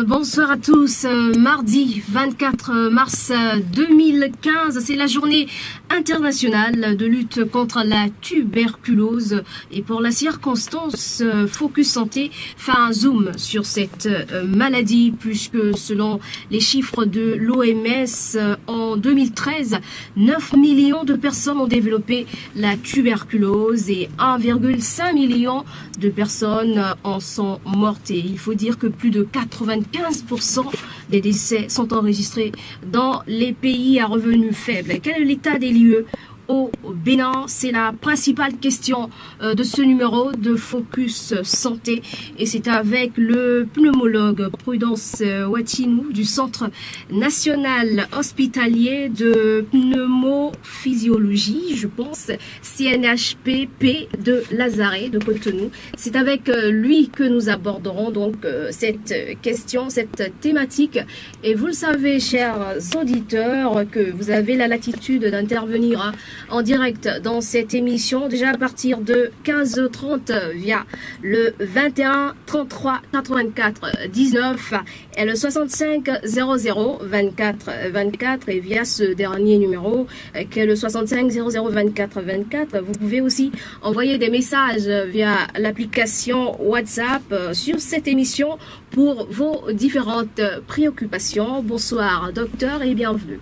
Bonsoir à tous. Mardi 24 mars 2015, c'est la journée internationale de lutte contre la tuberculose. Et pour la circonstance, Focus Santé fait un zoom sur cette maladie, puisque selon les chiffres de l'OMS, en 2013, 9 millions de personnes ont développé la tuberculose et 1,5 million de personnes en sont mortes. Et il faut dire que plus de 95% des décès sont enregistrés dans les pays à revenus faibles. Quel est l'état des lieux au Bénin? C'est la principale question de ce numéro de Focus Santé, et c'est avec le pneumologue Prudence Wachinou du Centre National Hospitalier de Pneumophysiologie, je pense, CNHPP de Lazaret de Cotonou. C'est avec lui que nous aborderons donc cette question, cette thématique. Et vous le savez, chers auditeurs, que vous avez la latitude d'intervenir en direct dans cette émission déjà à partir de 15h30 via le 21 33 84 19 et le 65 00 24 24, et via ce dernier numéro qui est le 65 00 24 24, vous pouvez aussi envoyer des messages via l'application WhatsApp sur cette émission pour vos différentes préoccupations. Bonsoir docteur et bienvenue.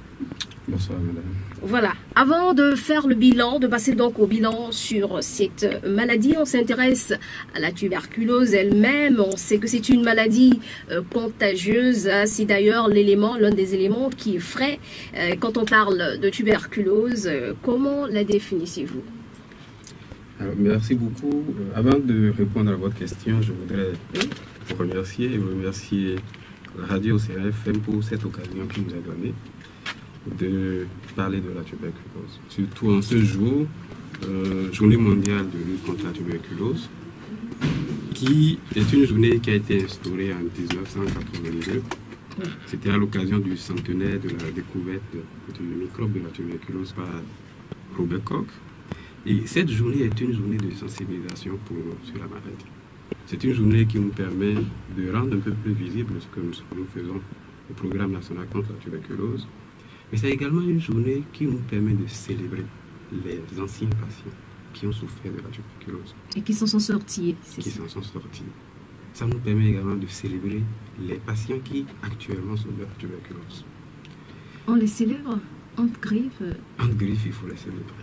Bonsoir madame. Voilà, avant de faire le bilan, de passer donc au bilan sur cette maladie, on s'intéresse à la tuberculose elle-même. On sait que c'est une maladie contagieuse. C'est d'ailleurs l'un des éléments qui effraie quand on parle de tuberculose. Comment la définissez-vous? Alors, merci beaucoup. Avant de répondre à votre question, je voudrais vous remercier la radio CRFM pour cette occasion qu'il nous a donnée de parler de la tuberculose. Surtout en ce jour, journée mondiale de lutte contre la tuberculose, qui est une journée qui a été instaurée en 1982. C'était à l'occasion du centenaire de la découverte du microbe de la tuberculose par Robert Koch. Et cette journée est une journée de sensibilisation pour nous sur la maladie. C'est une journée qui nous permet de rendre un peu plus visible ce que nous faisons au programme national contre la tuberculose. Mais c'est également une journée qui nous permet de célébrer les anciens patients qui ont souffert de la tuberculose. Et qui s'en sont sortis. Ça nous permet également de célébrer les patients qui actuellement sont de la tuberculose. On les célèbre entre griffes? Entre griffes, il faut les célébrer.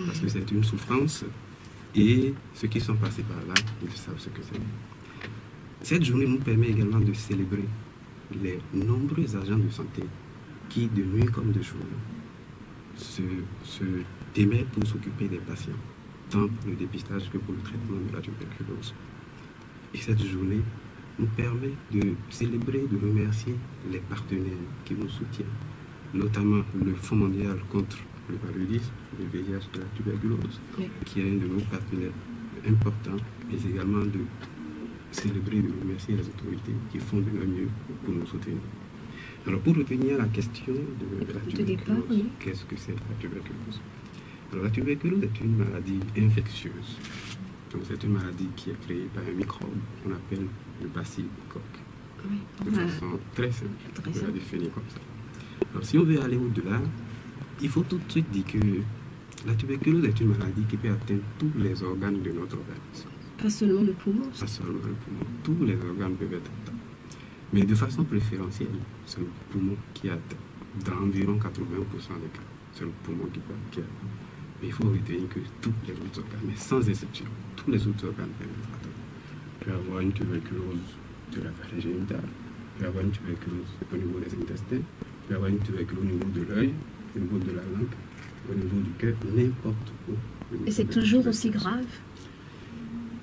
Parce que c'est une souffrance et ceux qui sont passés par là, ils savent ce que c'est. Cette journée nous permet également de célébrer les nombreux agents de santé qui, de nuit comme de jour, se démêlent pour s'occuper des patients, tant pour le dépistage que pour le traitement de la tuberculose. Et cette journée nous permet de célébrer, de remercier les partenaires qui nous soutiennent, notamment le Fonds mondial contre le paludisme, le VIH de la tuberculose, qui est un de nos partenaires importants, mais également de célébrer, de remercier les autorités qui font de leur mieux pour nous soutenir. Alors, pour retenir la question de la tuberculose, qu'est-ce que c'est la tuberculose? Alors, la tuberculose est une maladie infectieuse. Donc, c'est une maladie qui est créée par un microbe qu'on appelle le bacille Koch. De façon très simple, on peut la définir comme ça. Alors, si on veut aller au-delà, il faut tout de suite dire que la tuberculose est une maladie qui peut atteindre tous les organes de notre organisme. Pas seulement le poumon. Pas seulement le poumon. Tous les organes peuvent être atteints. Mais de façon préférentielle, c'est le poumon qui est atteint. Dans environ 80% des cas, c'est le poumon qui est atteint. Mais il faut retenir que tous les autres organes, mais sans exception, tous les autres organes peuvent être atteints. On peut avoir une tuberculose de la vallée génitale, peut avoir une tuberculose au niveau des intestins, peut avoir une tuberculose au niveau de l'œil, au niveau de la langue, au niveau du cœur, n'importe où. Et c'est toujours aussi grave?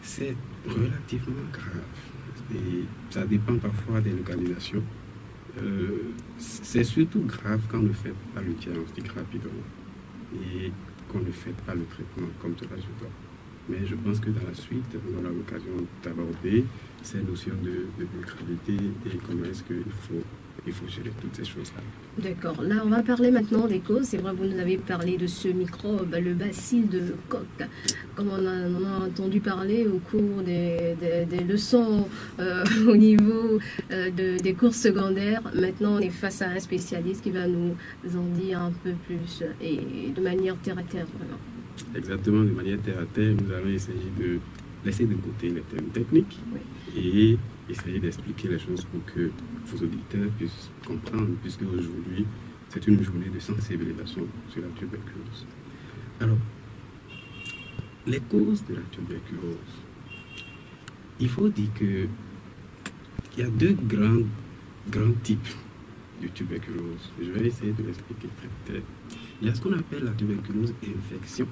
C'est relativement grave. Et ça dépend parfois des localisations. C'est surtout grave quand on ne fait pas le diagnostic rapidement et qu'on ne fait pas le traitement comme cela je dois. Mais je pense que dans la suite, on aura l'occasion d'aborder ces notions de gravité et comment est-ce qu'il faut gérer toutes ces choses-là. D'accord. Là, on va parler maintenant des causes. C'est vrai, vous nous avez parlé de ce microbe, le bacille de Koch. Comme on en a entendu parler au cours des leçons au niveau des cours secondaires. Maintenant, on est face à un spécialiste qui va nous en dire un peu plus et de manière terre à terre, vraiment. Exactement, de manière terre à terre, nous allons essayer de laisser de côté les termes techniques et essayer d'expliquer les choses pour que vos auditeurs puissent comprendre, puisque aujourd'hui, c'est une journée de sensibilisation sur la tuberculose. Alors, les causes de la tuberculose. Il faut dire qu'il y a deux grands types de tuberculose. Je vais essayer de l'expliquer très vite. Il y a ce qu'on appelle la tuberculose infection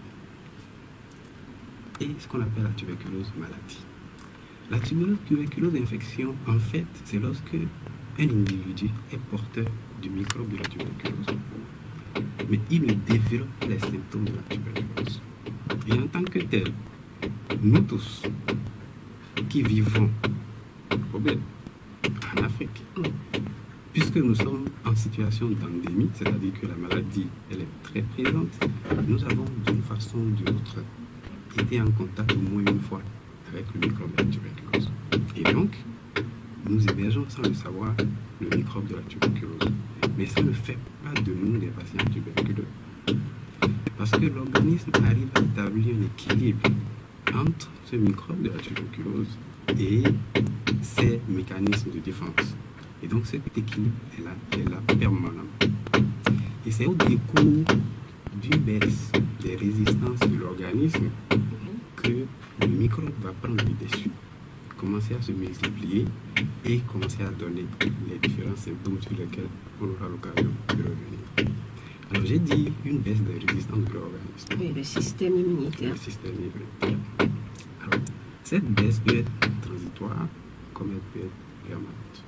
et ce qu'on appelle la tuberculose maladie. La tuberculose infection, en fait, c'est lorsque un individu est porteur du microbe de la tuberculose, mais il ne développe les symptômes de la tuberculose. Et en tant que tel, nous tous qui vivons en Afrique, puisque nous sommes en situation d'endémie, c'est-à-dire que la maladie elle est très présente, nous avons d'une façon ou d'une autre été en contact au moins une fois avec le microbe de la tuberculose. Et donc, nous hébergeons sans le savoir le microbe de la tuberculose. Mais ça ne fait pas de nous des patients tuberculeux. Parce que l'organisme arrive à établir un équilibre entre ce microbe de la tuberculose et ses mécanismes de défense. Et donc cet équilibre est là permanemment. Et c'est au décours d'une baisse des résistances de l'organisme que le microbe va prendre le dessus, commencer à se multiplier et commencer à donner les différents symptômes sur lesquels on aura l'occasion de revenir. Alors j'ai dit une baisse des résistances de l'organisme. Oui, le système immunitaire. Le système immunitaire. Alors, cette baisse peut être transitoire comme elle peut être permanente.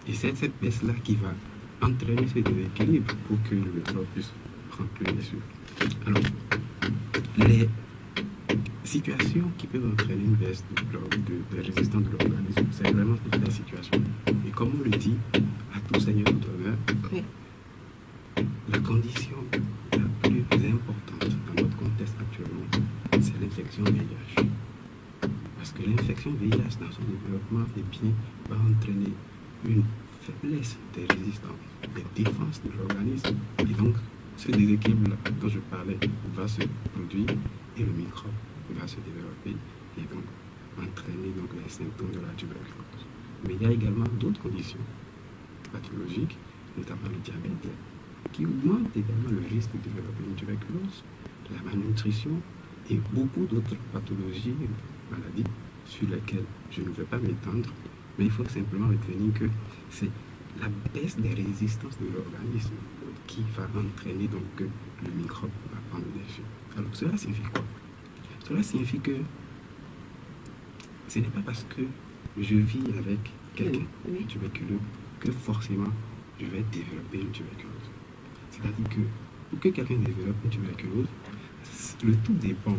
Et c'est cette baisse-là qui va entraîner ce déséquilibre pour que le microbe puisse prendre le dessus. Alors, les situations qui peuvent entraîner une baisse de résistance de l'organisme, c'est vraiment toutes les situations. Et comme on le dit, à tout seigneur, tout honneur, la condition la plus importante dans notre contexte actuellement, c'est l'infection VIH. Parce que l'infection VIH, dans son développement, va entraîner une faiblesse des résistances, des défenses de l'organisme. Et donc, ce déséquilibre dont je parlais va se produire et le microbe va se développer et donc entraîner donc, les symptômes de la tuberculose. Mais il y a également d'autres conditions pathologiques, notamment le diabète, qui augmentent également le risque de développer une tuberculose, la malnutrition et beaucoup d'autres pathologies, maladies sur lesquelles je ne vais pas m'étendre. Mais il faut simplement retenir que c'est la baisse des résistances de l'organisme qui va entraîner donc que le microbe va prendre le dessus. Alors cela signifie quoi? Cela signifie que ce n'est pas parce que je vis avec quelqu'un tuberculeux que forcément je vais développer une tuberculose. C'est-à-dire que pour que quelqu'un développe une tuberculose, le tout dépend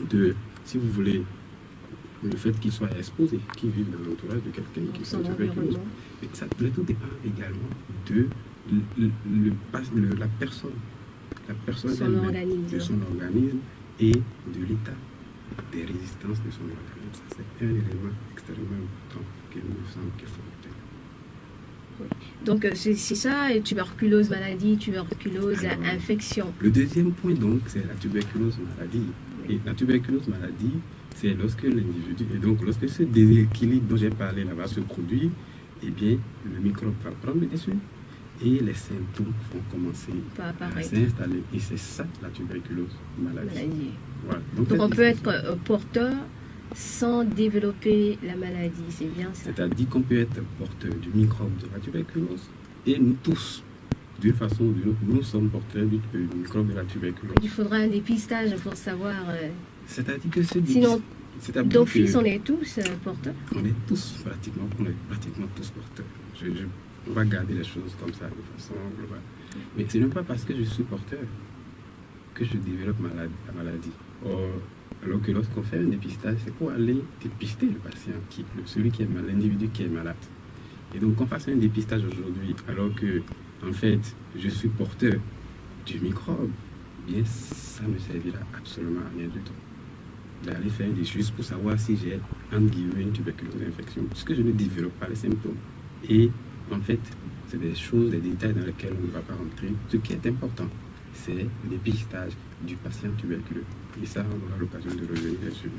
de, si vous voulez, le fait qu'il soit exposé, qu'il vive dans l'entourage de quelqu'un qui soit tuberculose. Le tout dépend également de la personne elle-même, de son organisme et de l'état des résistances de son organisme. Ça, c'est un élément extrêmement important qu'il me semble qu'il faut retenir. Donc c'est ça, tuberculose maladie, tuberculose infection. Le deuxième point donc, c'est la tuberculose maladie. Et la tuberculose maladie, c'est lorsque l'individu, et donc lorsque ce déséquilibre dont j'ai parlé là va se produire, eh bien le microbe va prendre le dessus et les symptômes vont commencer à s'installer. Et c'est ça la tuberculose maladie. Maladie. Voilà. Donc on peut être porteur sans développer la maladie, c'est bien ça. C'est-à-dire qu'on peut être porteur du microbe de la tuberculose et nous tous, d'une façon ou d'une autre, nous sommes porteurs du microbe de la tuberculose. Il faudra un dépistage pour savoir. C'est-à-dire que Sinon, d'office, on est tous porteurs. On est pratiquement tous porteurs. On va garder les choses comme ça de façon globale. Mais ce n'est pas parce que je suis porteur que je développe la maladie. Or, alors que lorsqu'on fait un dépistage, c'est pour aller dépister le patient, celui qui est malade, l'individu qui est malade. Et donc, qu'on fasse un dépistage aujourd'hui, alors que, en fait, je suis porteur du microbe, eh bien, ça ne servira absolument à rien du tout. D'aller faire des choses pour savoir si j'ai, entre guillemets, une tuberculose infection, puisque je ne développe pas les symptômes. Et, en fait, c'est des choses, des détails dans lesquels on ne va pas rentrer. Ce qui est important, c'est le dépistage du patient tuberculeux. Et ça, on aura l'occasion de revenir dessus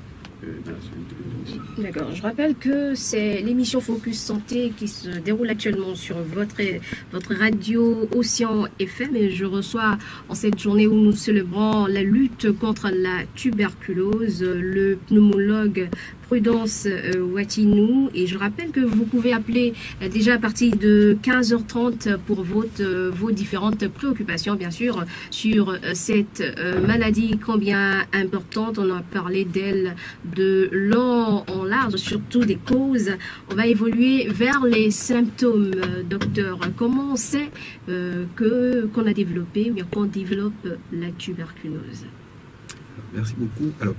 dans la suite de l'émission. D'accord. Je rappelle que c'est l'émission Focus Santé qui se déroule actuellement sur votre radio Océan FM. Et je reçois en cette journée où nous célébrons la lutte contre la tuberculose le pneumologue Prudence Watinou. Et je rappelle que vous pouvez appeler déjà à partir de 15h30 pour vos différentes préoccupations, bien sûr, sur cette maladie combien importante. On a parlé d'elle de long en large, surtout des causes. On va évoluer vers les symptômes, docteur. Comment on sait qu'on a développé, ou bien qu'on développe la tuberculose? Merci beaucoup. Alors,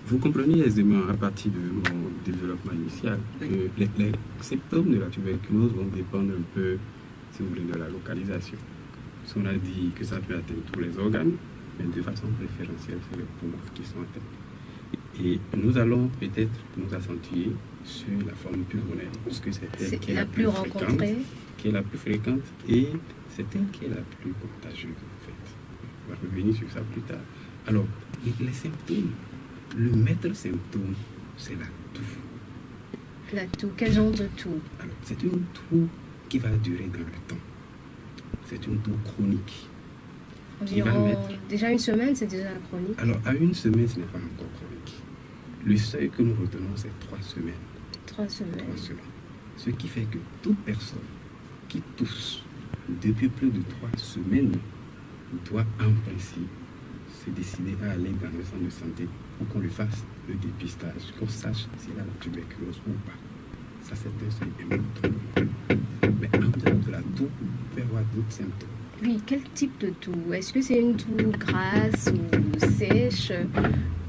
vous comprenez aisément à partir de mon développement initial que les symptômes de la tuberculose vont dépendre un peu, si vous voulez, de la localisation. Parce qu'on a dit que ça peut atteindre tous les organes, mais de façon préférentielle, c'est les poumons qui sont atteints. Et nous allons peut-être nous accentuer sur la forme pulmonaire, parce que c'est elle qui est la plus fréquente, et c'est elle qui est la plus contagieuse, en fait. On va revenir sur ça plus tard. Alors, les symptômes, le maître symptôme, c'est la toux. La toux, quel genre de toux? Alors, c'est une toux qui va durer dans le temps. C'est une toux chronique. Déjà une semaine, c'est déjà chronique. Alors, à une semaine, ce n'est pas encore chronique. Le seuil que nous retenons, c'est 3 semaines. 3 semaines. 3 semaines. Ce qui fait que toute personne qui tousse depuis plus de 3 semaines doit, en principe, se décider à aller dans le centre de santé pour qu'on lui fasse le dépistage, qu'on sache s'il a la tuberculose ou pas. Ça, c'est un seuil important. Mais en dehors de la toux, il peut y avoir d'autres symptômes. Oui, quel type de toux? Est-ce que c'est une toux grasse ou sèche?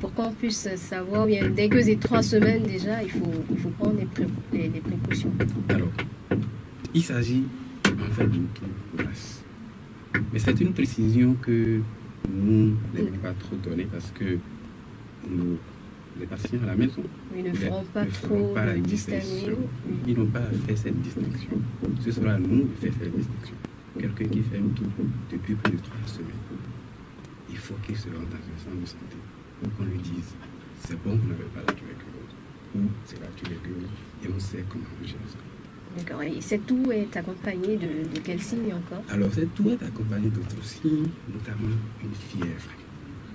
Pour qu'on puisse savoir, bien, dès que c'est 3 semaines déjà, il faut prendre les précautions. Alors, il s'agit en fait d'une toux grasse. Mais c'est une précision que nous n'aimons pas trop donner parce que les patients à la maison ne feront pas la distinction. Ils n'ont pas fait cette distinction. Ce sera à nous de faire cette distinction. Quelqu'un qui fait une toux depuis plus de 3 semaines, il faut qu'il se rende dans un centre de santé pour qu'on lui dise c'est bon, vous n'avez pas la tuberculose ou c'est la tuberculose et on sait comment gérer ça. D'accord. Et cette toux est accompagnée de quel signe encore? Alors cette toux est accompagnée d'autres signes, notamment une fièvre.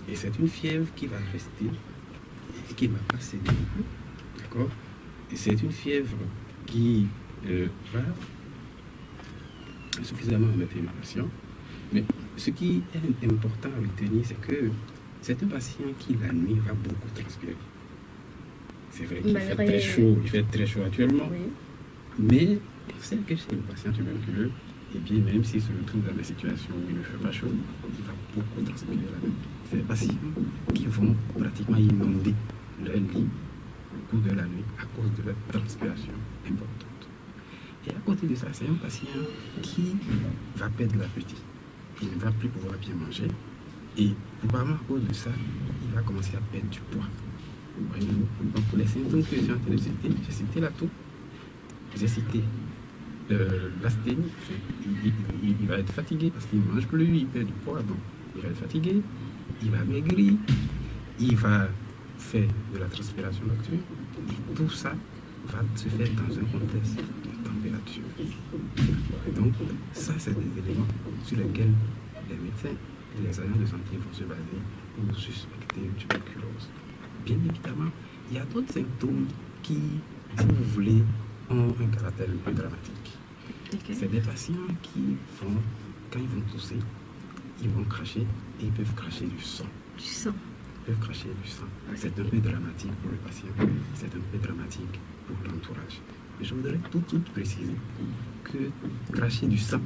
Et c'est une fièvre qui va rester et qui ne va pas céder. D'accord? Et c'est une fièvre qui va suffisamment embêter le patient. Mais ce qui est important à retenir, c'est que c'est un patient qui la nuit va beaucoup transpirer. C'est vrai qu'il fait très chaud, il fait très chaud actuellement. Oui. Mais on sait que chez le patient tuberculeux, et bien même s'il se retrouve dans des situations où il ne fait pas chaud, il va beaucoup transpirer la nuit. C'est des patients qui vont pratiquement inonder leur lit au cours de la nuit à cause de leur transpiration importante. Et à côté de ça, c'est un patient qui va perdre l'appétit. Il ne va plus pouvoir bien manger. Et probablement à cause de ça, il va commencer à perdre du poids. Voyez-vous? Donc pour les symptômes que j'ai en train de citer, j'ai cité la toux, j'ai cité l'asthénie. Il va être fatigué parce qu'il ne mange plus, il perd du poids. Donc il va être fatigué, il va maigrir, il va faire de la transpiration nocturne. Et tout ça va se faire dans un contexte de température. Et donc, ça, c'est des éléments sur lesquels les médecins et les agents de santé vont se baser pour suspecter une tuberculose. Bien évidemment, il y a d'autres symptômes qui, si vous voulez, ont un caractère un peu dramatique. Ok. C'est des patients qui vont, quand ils vont tousser, ils vont cracher et ils peuvent cracher du sang. Du sang. Ils peuvent cracher du sang. C'est un peu dramatique pour le patient, c'est un peu dramatique pour l'entourage. Mais je voudrais tout de suite préciser que cracher du sang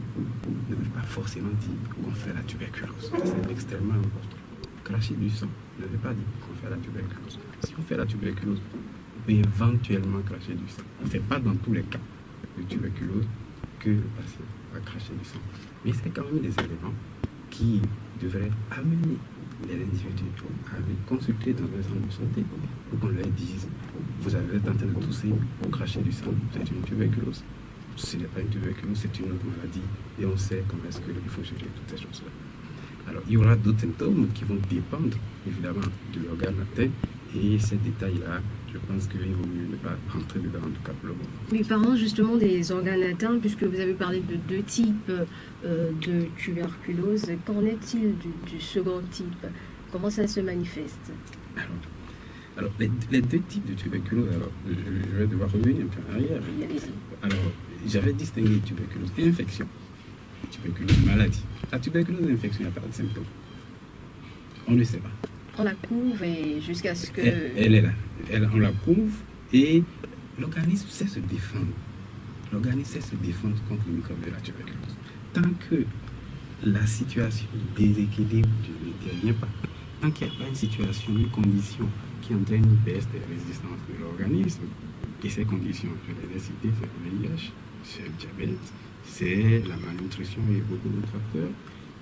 ne veut pas forcément dire qu'on fait la tuberculose. C'est extrêmement important. Cracher du sang ne veut pas dire qu'on fait la tuberculose. Si on fait la tuberculose, on peut éventuellement cracher du sang. Ce n'est pas dans tous les cas de tuberculose que le patient va cracher du sang. Mais c'est quand même des éléments qui devraient amener les individus à aller consulter dans un centre de santé pour qu'on leur dise vous avez été en train de tousser ou cracher du sang, c'est une tuberculose. Ce n'est pas une tuberculose, c'est une autre maladie et on sait comment est-ce qu'il faut gérer toutes ces choses-là. Alors, il y aura d'autres symptômes qui vont dépendre évidemment de l'organe atteint et ces détails-là, je pense qu'il vaut mieux ne pas rentrer dedans en tout cas pour le moment. Oui, parlons justement des organes atteints, puisque vous avez parlé de deux types de tuberculose. Qu'en est-il du second type? Comment ça se manifeste? Alors les deux types de tuberculose, alors, je vais devoir revenir un peu en arrière. Oui, allez-y. Alors, j'avais distingué tuberculose et infection. Tuberculose, maladie. La tuberculose et infection, il n'y a pas de symptômes. On ne sait pas. On la couvre et jusqu'à ce que... Elle est là. On la couvre et l'organisme sait se défendre. L'organisme sait se défendre contre le microbe de la tuberculose. Tant que la situation de déséquilibre ne vient pas, tant qu'il n'y a pas une situation, une condition qui entraîne une baisse de résistance de l'organisme, et ces conditions, je les ai citées, c'est le VIH, c'est le diabète, c'est la malnutrition et beaucoup d'autres facteurs.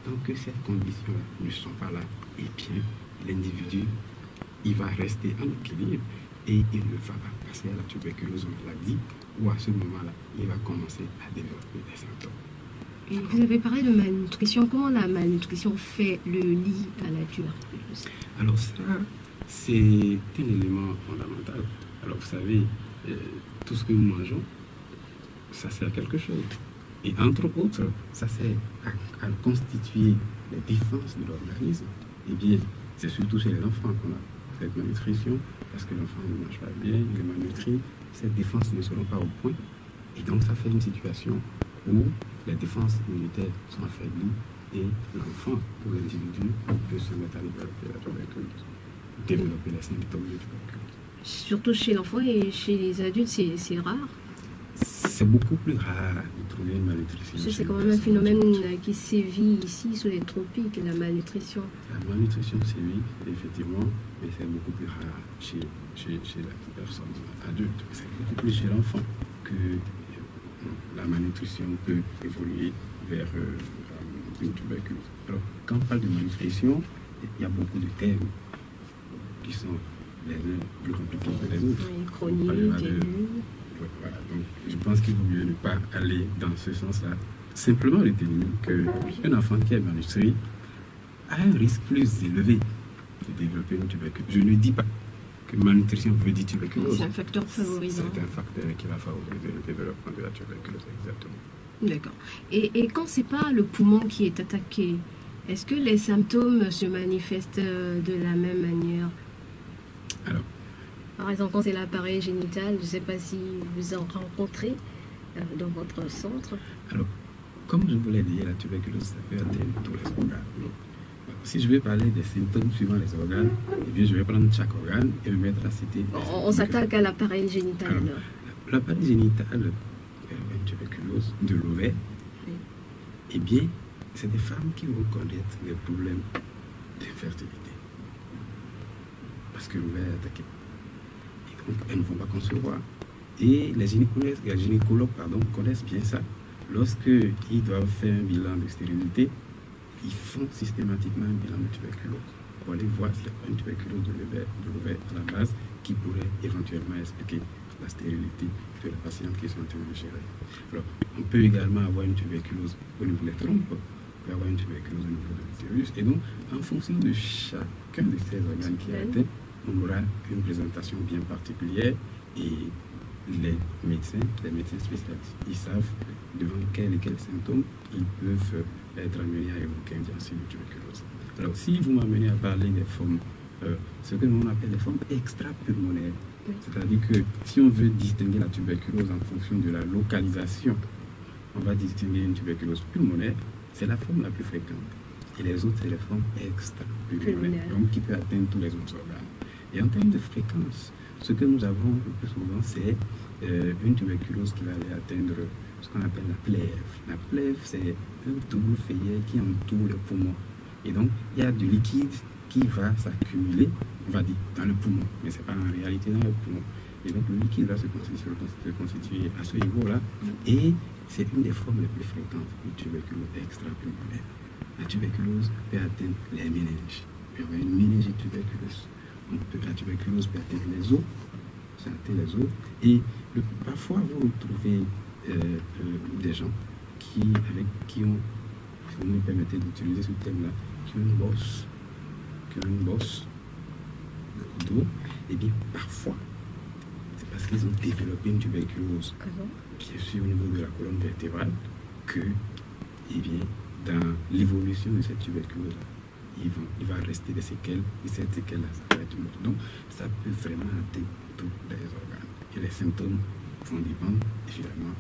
Tant que ces conditions-là ne sont pas là, et bien, l'individu, il va rester en équilibre et il ne va pas passer à la tuberculose maladie, ou à ce moment-là, il va commencer à développer des symptômes. Et vous avez parlé de malnutrition. Comment la malnutrition fait le lit à la tuberculose? Alors ça, c'est un élément fondamental. Alors vous savez, tout ce que nous mangeons, ça sert à quelque chose. Et entre autres, ça sert à constituer les défenses de l'organisme. Eh bien, c'est surtout chez les enfants qu'on a cette malnutrition, parce que l'enfant ne mange pas bien, il est malnutri, ces défenses ne seront pas au point. Et donc ça fait une situation où les défenses immunitaires sont affaiblies et l'enfant ou l'individu peut se mettre à développer la tuberculose, développer les symptômes de tuberculose. Surtout chez l'enfant et chez les adultes, c'est rare. C'est beaucoup plus rare de trouver une malnutrition. C'est quand même un phénomène qui sévit ici sous les tropiques, la malnutrition. La malnutrition sévit, effectivement, mais c'est beaucoup plus rare chez la personne adulte. C'est beaucoup plus chez l'enfant que la malnutrition peut évoluer vers une tuberculose. Alors, quand on parle de malnutrition, il y a beaucoup de termes qui sont les uns plus compliqués que les autres. Oui, chronique, aiguë. Voilà, donc je pense qu'il vaut mieux ne pas aller dans ce sens-là. Simplement retenir qu'un enfant qui est malnutri a un risque plus élevé de développer une tuberculose. Je ne dis pas que malnutrition veut dire tuberculose. C'est un facteur favorisant. C'est un facteur qui va favoriser le développement de la tuberculose, exactement. D'accord. Et quand ce n'est pas le poumon qui est attaqué, est-ce que les symptômes se manifestent de la même manière? Alors, par exemple, quand c'est l'appareil génital, je ne sais pas si vous en rencontrez dans votre centre. Alors, comme je vous l'ai dit, la tuberculose, ça peut atteindre tous les organes. Donc, si je vais parler des symptômes suivant les organes, eh bien, je vais prendre chaque organe et me mettre à citer. On s'attaque à l'appareil génital. Alors, l'appareil génital, une tuberculose de l'ovaire, Oui. eh bien, c'est des femmes qui vont connaître des problèmes d'infertilité. Parce que l'ovaire est attaqué. Donc, elles ne vont pas concevoir. Et les gynécologues connaissent bien ça. Lorsqu'ils doivent faire un bilan de stérilité, ils font systématiquement un bilan de tuberculose pour aller voir s'il n'y a pas une tuberculose de l'ovaire à la base qui pourrait éventuellement expliquer la stérilité de la patiente qui sont en train de gérer. Alors, on peut également avoir une tuberculose au niveau des trompes, on peut avoir une tuberculose au niveau de l'utérus. Et donc, en fonction de chacun de ces organes qui est atteint, on aura une présentation bien particulière et les médecins spécialistes, ils savent devant quels et quels symptômes ils peuvent être amenés à évoquer un diagnostic de tuberculose. Alors, si vous m'amenez à parler des formes, ce que nous appelle des formes extra-pulmonaires Oui. C'est-à-dire que si on veut distinguer la tuberculose en fonction de la localisation, on va distinguer une tuberculose pulmonaire, c'est la forme la plus fréquente. Et les autres, c'est les formes extra-pulmonaires, donc qui peut atteindre tous les autres organes. Et en termes de fréquence, ce que nous avons le plus souvent, c'est une tuberculose qui va aller atteindre ce qu'on appelle la plèvre. La plèvre, c'est un double feuillet qui entoure le poumon. Et donc, il y a du liquide qui va s'accumuler, on va dire, dans le poumon, mais ce n'est pas en réalité dans le poumon. Et donc, le liquide va se constituer à ce niveau-là, et c'est une des formes les plus fréquentes de tuberculose extra-pulmonaire. La tuberculose peut atteindre les méninges. Il peut y avoir une méningite tuberculeuse. La tuberculose peut atteindre les os, ça atteint les os, et parfois vous retrouvez des gens qui ont, si vous me permettez d'utiliser ce terme-là, qui ont une bosse de dos, et bien parfois, c'est parce qu'ils ont développé une tuberculose qui est sur au niveau de la colonne vertébrale que, eh bien, dans l'évolution de cette tuberculose, il va rester des séquelles, et cette séquelle-là, ça va être une autre. Donc, ça peut vraiment atteindre tous les organes. Et les symptômes vont dépendre, évidemment,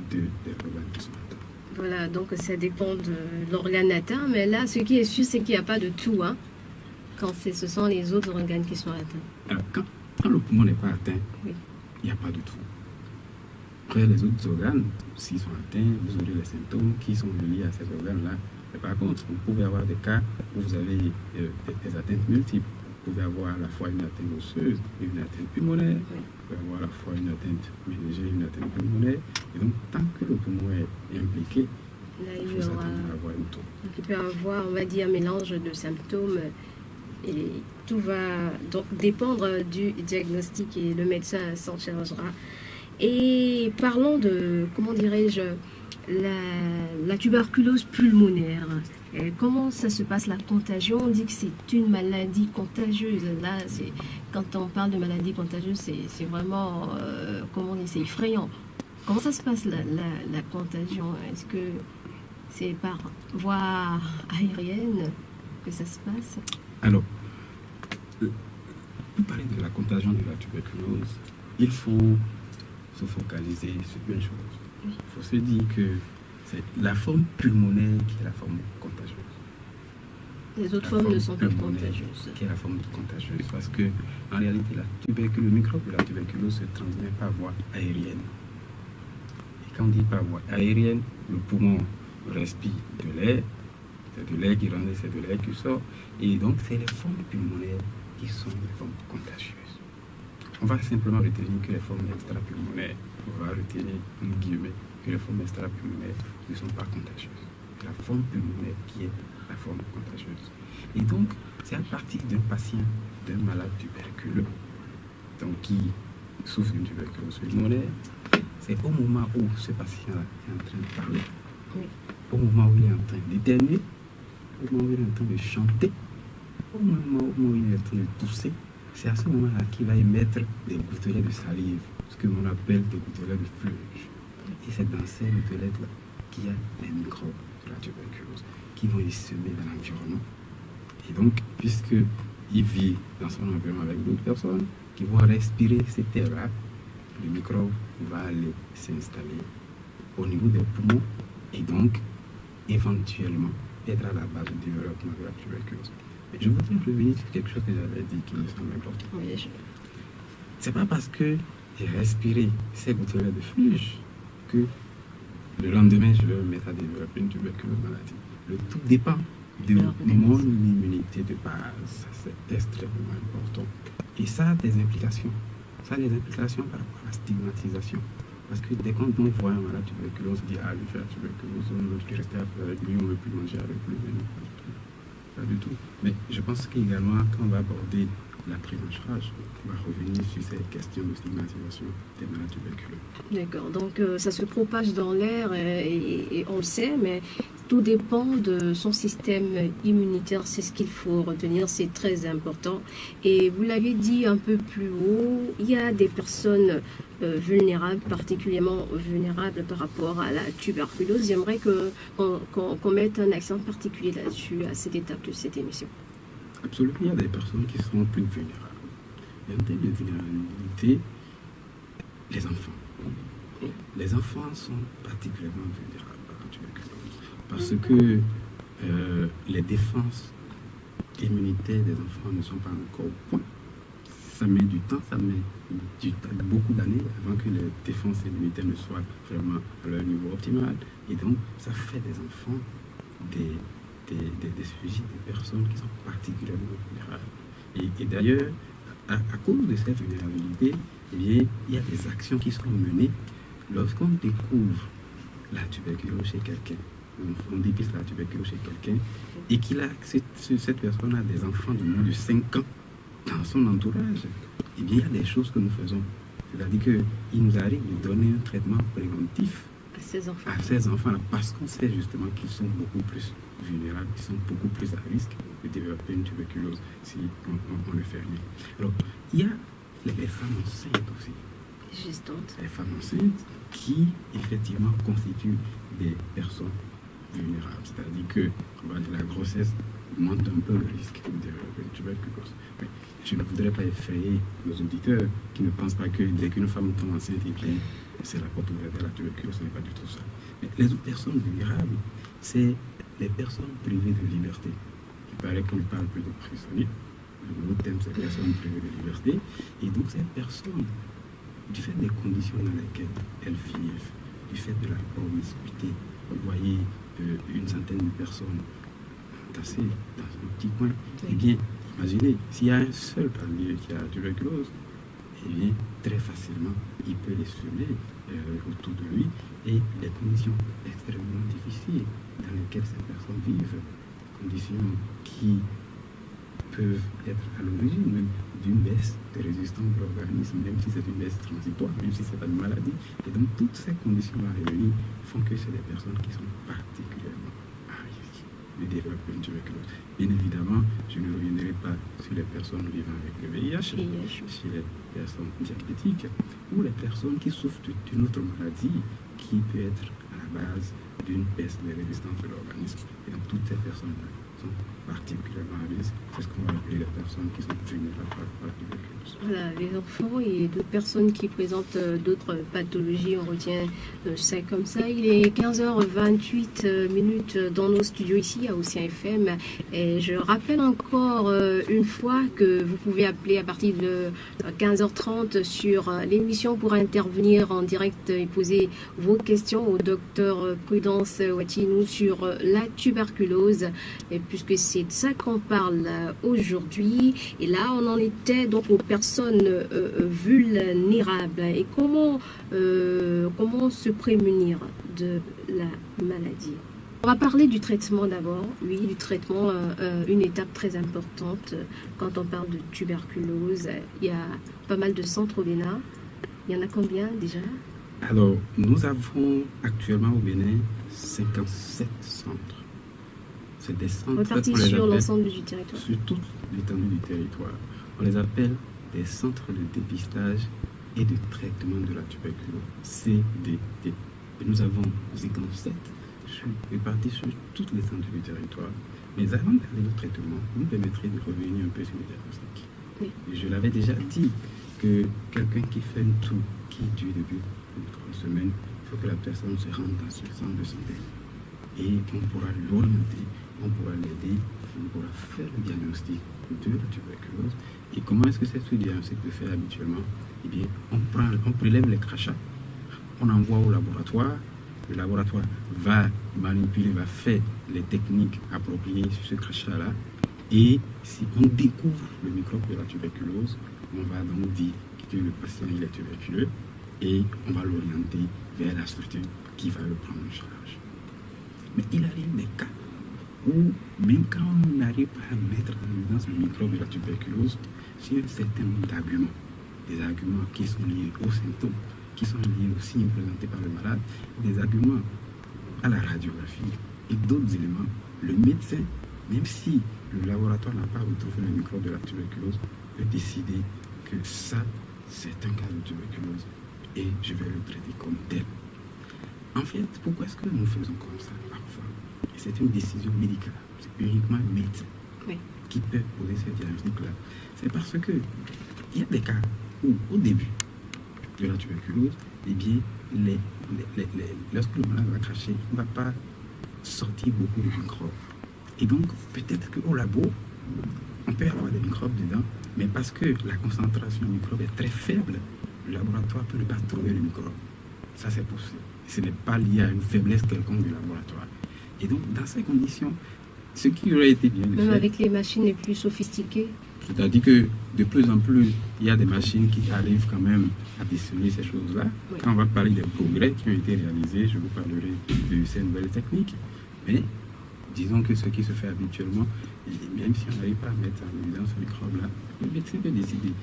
des organes qui sont atteints. Voilà, donc ça dépend de l'organe atteint, mais là, ce qui est sûr, c'est qu'il n'y a pas de tout, hein, quand ce sont les autres organes qui sont atteints. Alors, quand le poumon n'est pas atteint, Oui. il n'y a pas de tout. Après, les autres organes, s'ils sont atteints, vous aurez les symptômes qui sont liés à ces organes-là. Mais par contre, vous pouvez avoir des cas où vous avez des atteintes multiples. Vous pouvez avoir à la fois une atteinte osseuse et une atteinte pulmonaire. Oui. Vous pouvez avoir à la fois une atteinte méningée et une atteinte pulmonaire. Et donc, tant que le poumon est impliqué, Là, il il faut y aura... s'attendre à avoir une toux. Donc, il peut y avoir, on va dire, un mélange de symptômes et tout va donc dépendre du diagnostic et le médecin s'en chargera. Et parlons de, comment dirais-je, la tuberculose pulmonaire. Et comment ça se passe, la contagion? On dit que c'est une maladie contagieuse. Là, quand on parle de maladie contagieuse, c'est vraiment, comment on dit, c'est effrayant. Comment ça se passe, la contagion? Est-ce que c'est par voie aérienne que ça se passe? Alors, pour parler de la contagion de la tuberculose, il faut se focaliser sur une chose. Il faut se dire que c'est la forme pulmonaire qui est la forme contagieuse. Les autres formes ne sont pas contagieuses. Qui est la forme contagieuse, parce que en réalité, le microbe de la tuberculose se transmet par voie aérienne. Et quand on dit par voie aérienne, le poumon respire de l'air, c'est de l'air qui rentre, c'est de l'air qui sort, et donc c'est les formes pulmonaires qui sont les formes contagieuses. On va simplement retenir que les formes extra-pulmonaires, on va retenir, en guillemets, que les formes extra-pulmonaires ne sont pas contagieuses. C'est la forme pulmonaire qui est la forme contagieuse. Et donc, c'est à partir d'un patient, d'un malade tuberculeux, donc qui souffre d'une tuberculose pulmonaire, c'est au moment où ce patient-là est en train de parler, Oui. au moment où il est en train d'éternuer, au moment où il est en train de chanter, au moment où il est en train de tousser, c'est à ce moment-là qu'il va émettre des gouttelettes de salive, ce que l'on appelle des gouttelettes de fluge. Et c'est dans ces gouttelettes-là qu'il y a les microbes de la tuberculose qui vont y semer dans l'environnement. Et donc, puisqu'il vit dans son environnement avec d'autres personnes qui vont respirer cet air-là, le microbe va aller s'installer au niveau des poumons et donc, éventuellement, être à la base du développement de la tuberculose. Mais je voudrais revenir sur quelque chose que j'avais dit qui me semble important. Oui, C'est pas parce que j'ai respiré ces gouttelettes de fluge que le lendemain je vais me mettre à développer une tuberculose maladie. Le tout dépend de mon immunité de base. Ça, c'est extrêmement important. Et ça a des implications. Ça a des implications par rapport à la stigmatisation. Parce que dès qu'on voit un malade tuberculose, on dit ah, lui fait la tuberculose, on veut plus rester avec lui, on ne veut plus manger avec lui. Mais non, pas du tout. Mais je pense qu'également, quand on va aborder la prise en charge, on va revenir sur ces questions de stigmatisation des malades tuberculeux. D'accord, donc ça se propage dans l'air et on le sait, mais tout dépend de son système immunitaire, c'est ce qu'il faut retenir, c'est très important. Et vous l'avez dit un peu plus haut, il y a des personnes vulnérables, particulièrement vulnérables par rapport à la tuberculose. J'aimerais qu'on mette un accent particulier là-dessus, à cette étape de cette émission. Absolument, il y a des personnes qui sont plus vulnérables. Et en termes de vulnérabilité, les enfants. Les enfants sont particulièrement vulnérables à la tuberculose parce que les défenses immunitaires des enfants ne sont pas encore au point. Ça met du temps, beaucoup d'années avant que les défenses immunitaires ne soient vraiment à leur niveau optimal. Et donc, ça fait des enfants des sujets, des personnes qui sont particulièrement vulnérables. Et d'ailleurs, à cause de cette vulnérabilité, eh bien, il y a des actions qui sont menées lorsqu'on découvre la tuberculose chez quelqu'un. On dépiste la tuberculose chez quelqu'un et cette personne a des enfants de moins de 5 ans dans son entourage. Eh bien, il y a des choses que nous faisons. C'est-à-dire qu'il nous arrive de donner un traitement préventif à ces enfants-là parce qu'on sait justement qu'ils sont beaucoup plus vulnérables, qu'ils sont beaucoup plus à risque de développer une tuberculose si on ne fait rien. Alors, il y a les femmes enceintes aussi. Les femmes enceintes qui, effectivement, constituent des personnes vulnérables. C'est-à-dire que la grossesse monte un peu le risque de développer une tuberculose. Mais je ne voudrais pas effrayer nos auditeurs qui ne pensent pas que dès qu'une femme tombe enceinte, c'est la porte ouverte à la tuberculose. Ce n'est pas du tout ça. Mais les autres personnes vulnérables, c'est les personnes privées de liberté. Il paraît qu'on parle plus de prisonniers. L'autre thème, c'est les personnes privées de liberté. Et donc, ces personnes, du fait des conditions dans lesquelles elles vivent, du fait de la promiscuité, vous voyez une centaine de personnes tassées dans un petit coin, eh bien, imaginez, s'il y a un seul parmi eux qui a la tuberculose, eh bien, très facilement, il peut les semer autour de lui et les conditions extrêmement difficiles dans lesquelles ces personnes vivent, conditions qui peuvent être à l'origine même d'une baisse de résistance de l'organisme, même si c'est une baisse transitoire, même si ce n'est pas une maladie. Et donc, toutes ces conditions-là réunies font que c'est des personnes qui sont particulièrement à risque de développer une tuberculose. Bien évidemment, je ne reviendrai pas sur les personnes vivant avec le VIH, sur les personnes diabétiques ou les personnes qui souffrent d'une autre maladie qui peut être à la base d'une baisse de résistance de l'organisme. Et donc, toutes ces personnes-là sont particulièrement à risque. C'est ce qu'on va appeler les personnes qui sont vulnérables à la tuberculose. Voilà, les enfants et d'autres personnes qui présentent d'autres pathologies, on retient ça comme ça. Il est 15h28 dans nos studios ici à Océan FM. Et je rappelle encore une fois que vous pouvez appeler à partir de 15h30 sur l'émission pour intervenir en direct et poser vos questions au docteur Prudence Watinou sur la tuberculose. Et puisque c'est de ça qu'on parle aujourd'hui. Et là, on en était donc aux personnes vulnérables. Et comment se prémunir de la maladie? On va parler du traitement d'abord. Oui, du traitement, une étape très importante quand on parle de tuberculose. Il y a pas mal de centres au Bénin. Il y en a combien déjà? Alors, nous avons actuellement au Bénin 57 centres. C'est des centres répartis sur l'ensemble du territoire. Sur toute l'étendue du territoire. On les appelle des centres de dépistage et de traitement de la tuberculose, CDT. Et nous avons 57 répartis sur toute l'étendue du territoire. Mais avant d'aller au traitement, vous me permettrez de revenir un peu sur le diagnostic. Oui. Je l'avais déjà dit que quelqu'un qui fait un tour qui dure depuis 3 semaines, il faut que la personne se rende dans ce centre de santé. Et on pourra l'orienter, on pourra l'aider, on pourra faire le diagnostic de la tuberculose. Et comment est-ce que ce diagnostic peut faire habituellement? Eh bien, on prélève les crachats, on envoie au laboratoire, le laboratoire va manipuler, va faire les techniques appropriées sur ce crachat-là. Et si on découvre le microbe de la tuberculose, on va donc dire que le patient il est tuberculeux et on va l'orienter vers la structure qui va le prendre en charge. Mais il arrive des cas où, même quand on n'arrive pas à mettre en évidence le microbe de la tuberculose, sur un certain nombre d'arguments, des arguments qui sont liés aux symptômes, qui sont liés aux signes présentés par le malade, des arguments à la radiographie et d'autres éléments, le médecin, même si le laboratoire n'a pas retrouvé le microbe de la tuberculose, peut décider que ça, c'est un cas de tuberculose et je vais le traiter comme tel. En fait, pourquoi est-ce que nous faisons comme ça parfois? Et c'est une décision médicale. C'est uniquement le médecin qui peut poser ce diagnostic-là. C'est parce que il y a des cas où, au début de la tuberculose, eh bien, lorsque le malade va cracher, il ne va pas sortir beaucoup de microbes. Et donc, peut-être qu'au labo, on peut avoir des microbes dedans, mais parce que la concentration de microbes est très faible, le laboratoire ne peut pas trouver les microbes. Ça, c'est possible. Ce n'est pas lié à une faiblesse quelconque du laboratoire. Et donc, dans ces conditions, ce qui aurait été bien de Même faire, avec les machines les plus sophistiquées. c'est-à-dire que de plus en plus, il y a des machines qui arrivent quand même à déceler ces choses-là. Oui. Quand on va parler des progrès qui ont été réalisés, je vous parlerai de ces nouvelles techniques. Mais disons que ce qui se fait habituellement, même si on n'arrive pas à mettre en évidence ce microbe-là, le médecin peut décider.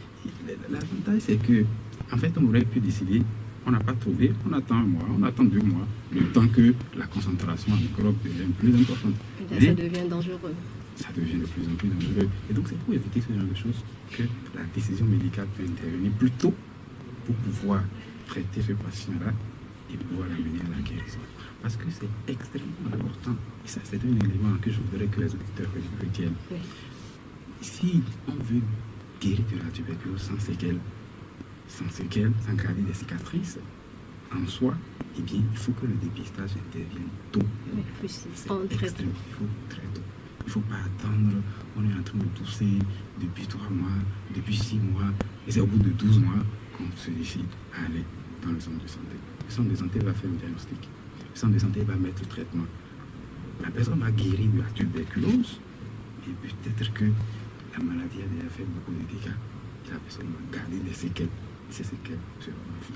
L'avantage, c'est que, en fait, on aurait pu décider, on n'a pas trouvé, on attend un mois, on attend 2 mois, le temps que la concentration en microbe devienne plus importante. Et là, Mais ça devient dangereux. ça devient de plus en plus dangereux. Et donc, c'est pour éviter ce genre de choses que la décision médicale peut intervenir plus tôt pour pouvoir traiter ce patient-là et pouvoir l'amener à la guérison. Parce que c'est extrêmement important. Et ça, c'est un élément que je voudrais que les auditeurs retiennent. Oui. Si on veut guérir de la tuberculose sans séquelles, sans garder des cicatrices, en soi, eh bien, il faut que le dépistage intervienne tôt. Oui, plus c'est C'est en très tôt. extrême. Il faut très tôt. Il ne faut pas attendre, on est en train de tousser depuis 3 mois, depuis 6 mois, et c'est au bout de 12 mois qu'on se décide à aller dans le centre de santé. Le centre de santé va faire un diagnostic. Le centre de santé va mettre le traitement. La personne va guérir de la tuberculose, et peut-être que la maladie a déjà fait beaucoup de dégâts, et la personne va garder des séquelles. Ces séquelles,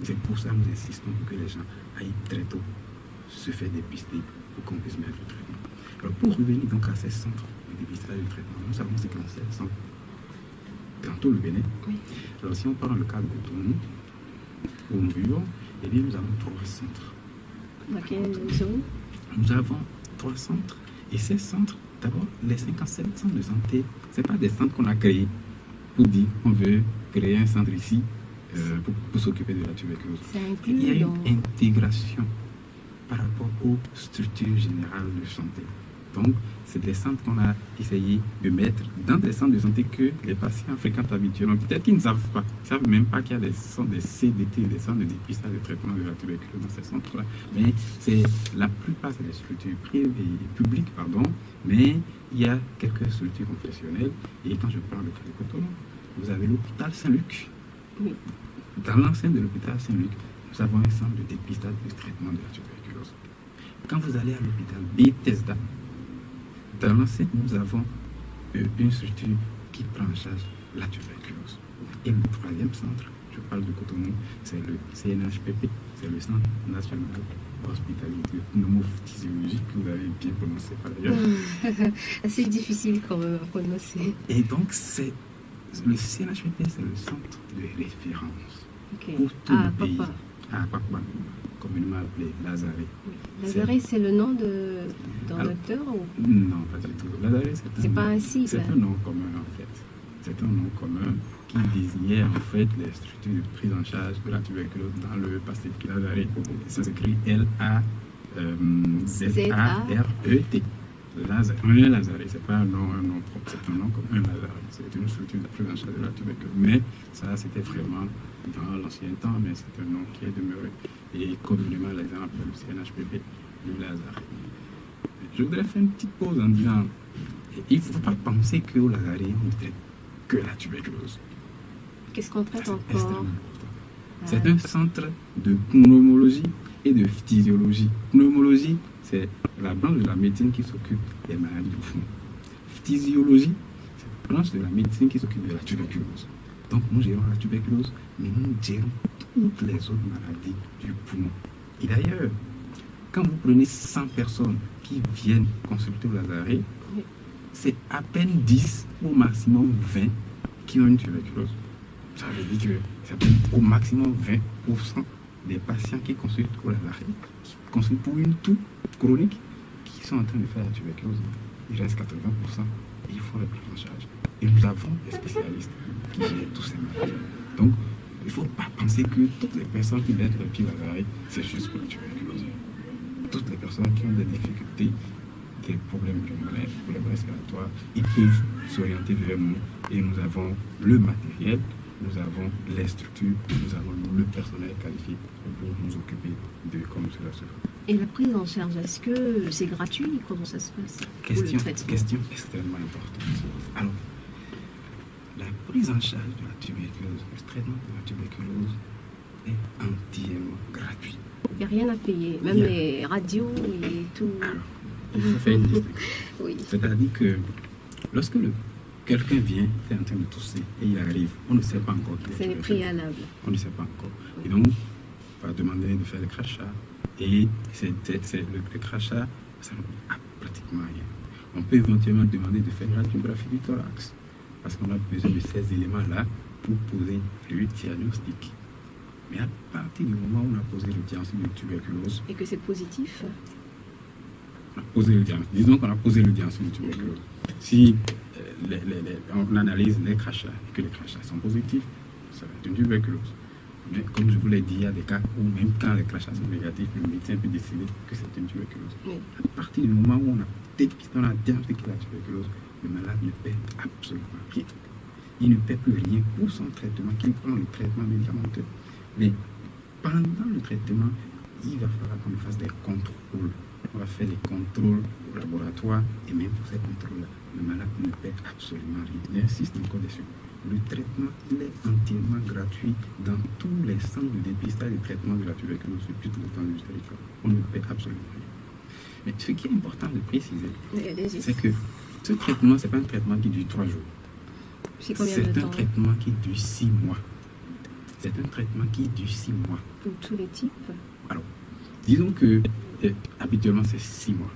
c'est pour ça que nous insistons pour que les gens aillent très tôt se faire dépister pour qu'on puisse mettre le traitement. Alors, pour revenir donc à ces centres de dépistage et de traitement, nous avons 57 centres dans tout le Bénin. Oui. Alors, si on parle dans le cas de Cotonou, où nous vivons, eh bien, nous avons 3 centres. Dans quelle zone? Nous avons 3 centres. Et ces centres, d'abord, les 57 centres de santé, ce n'est pas des centres qu'on a créés pour dire qu'on veut créer un centre ici pour s'occuper de la tuberculose. Ça Il y a inclut dans... une intégration par rapport aux structures générales de santé. Donc, c'est des centres qu'on a essayé de mettre dans des centres de santé que les patients fréquentent habituellement. Peut-être qu'ils ne savent pas. Ils ne savent même pas qu'il y a des centres, des CDT, des centres de dépistage et de traitement de la tuberculose dans ces centres-là. Mais la plupart, c'est des structures privées et publiques, pardon. Mais il y a quelques structures confessionnelles. Et quand je parle de cas de Cotonou, vous avez l'hôpital Saint-Luc. Oui. Dans l'enceinte de l'hôpital Saint-Luc, nous avons un centre de dépistage et de traitement de la tuberculose. Quand vous allez à l'hôpital Bethesda, dans l'enceinte, nous avons une structure qui prend en charge la tuberculose. Et le 3e centre, je parle de Cotonou, c'est le CNHPP, c'est le Centre National Hospitalier de Pneumophysiologie, que vous avez bien prononcé par ailleurs. C'est difficile quand même à prononcer. Et donc, le CNHPP, c'est le centre de référence Ok. pour tout le pays. Papa. À Papa, communément appelé Lazare. Oui. Lazare, c'est le nom d'un Alors, docteur ou... Non, pas du tout. Lazare, C'est pas un sigle. C'est un nom commun en fait. C'est un nom commun qui désignait en fait les structures de prise en charge de la tuberculose dans le Pacifique. Lazare, ça s'écrit Lazare. Lazare. Un Lazare, c'est pas un nom propre, c'est un nom comme un Lazare. C'est une structure de prise en charge de la tuberculose. Mais ça, c'était vraiment dans l'ancien temps, mais c'est un nom qui est demeuré. Et communément, les gens appellent le CNHPP le Lazare. Je voudrais faire une petite pause en disant, il ne faut pas penser qu'au Lazare, on ne traite que la tuberculose. Qu'est-ce qu'on traite C'est encore? extrêmement important. C'est un centre de pneumologie et de physiologie. Pneumologie, c'est la branche de la médecine qui s'occupe des maladies du poumon. Physiologie, c'est la branche de la médecine qui s'occupe de la tuberculose. Donc nous gérons la tuberculose, mais nous gérons toutes les autres maladies du poumon. Et d'ailleurs, quand vous prenez 100 personnes qui viennent consulter au Lazare, c'est à peine 10 au maximum 20 qui ont une tuberculose. Ça veut dire que c'est à peine au maximum 20% des patients qui consultent au Lazare, qui consultent pour une toux chronique, qui sont en train de faire la tuberculose. Il reste 80% et il faut les prendre en charge. Et nous avons des spécialistes qui gèrent tous ces maladies. Donc, il ne faut pas penser que toutes les personnes qui mettent le pied au Lazare, c'est juste pour la tuberculose. Toutes les personnes qui ont des difficultés, des problèmes pulmonaires, des problèmes respiratoires, ils peuvent s'orienter vers nous et nous avons le matériel, nous avons les structures, nous avons le personnel qualifié pour nous occuper de comment cela se fait. Et la prise en charge, est-ce que c'est gratuit? Comment ça se passe? Question extrêmement importante. Alors, la prise en charge de la tuberculose, le traitement de la tuberculose est entièrement gratuit. Il n'y a rien à payer, même les radios et tout. Alors, il faut faire une distinction. Oui. C'est-à-dire que lorsque quelqu'un vient, il est en train de tousser et il arrive, on ne sait pas encore qu'il C'est préalable. On ne sait pas encore. Et donc, on va demander de faire le crachat. Et le crachat, ça ne coûte pratiquement rien. On peut éventuellement demander de faire une radiographie du thorax. Parce qu'on a besoin de ces éléments-là pour poser le diagnostic. Mais à partir du moment où on a posé le diagnostic de tuberculose, et que c'est positif, disons qu'on a posé le diagnostic de tuberculose. Si on analyse les crachats et que les crachats sont positifs, ça va être une tuberculose. Mais comme je vous l'ai dit, il y a des cas où même quand les crachats sont négatifs, le médecin peut décider que c'est une tuberculose. oui. À partir du moment où on a diagnostiqué la tuberculose, le malade ne paie absolument rien. Il ne paie plus rien pour son traitement, qu'il prend le traitement médicamenteux. Mais pendant le traitement, il va falloir qu'on fasse des contrôles. On va faire des contrôles au laboratoire et même pour ces contrôles-là, le malade ne paie absolument rien. J'insiste encore dessus. Le traitement, il est entièrement gratuit dans tous les centres de dépistage et de traitement de la tuberculose sur tout le temps du territoire. On ne paie absolument rien. Mais ce qui est important de préciser, c'est que ce traitement, ce n'est pas un traitement qui dure 3 jours. C'est combien de temps? C'est un traitement qui dure 6 mois. C'est un traitement qui dure 6 mois. Pour tous les types? Alors, disons que habituellement c'est 6 mois.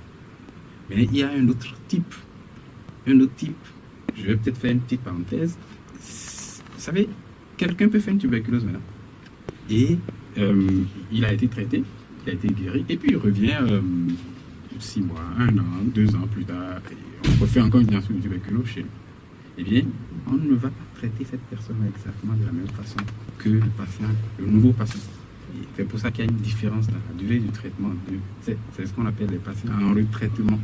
Mais il y a un autre type. Je vais peut-être faire une petite parenthèse. Vous savez, quelqu'un peut faire une tuberculose maintenant. Et il a été traité, il a été guéri, et puis il revient 6 mois, 1 an, 2 ans plus tard, et on refait encore une diagnostic de tuberculose chez lui. Eh bien, on ne va pas traiter cette personne exactement de la même façon que le nouveau patient. Et c'est pour ça qu'il y a une différence dans la durée du traitement. C'est ce qu'on appelle les patients en retraitement.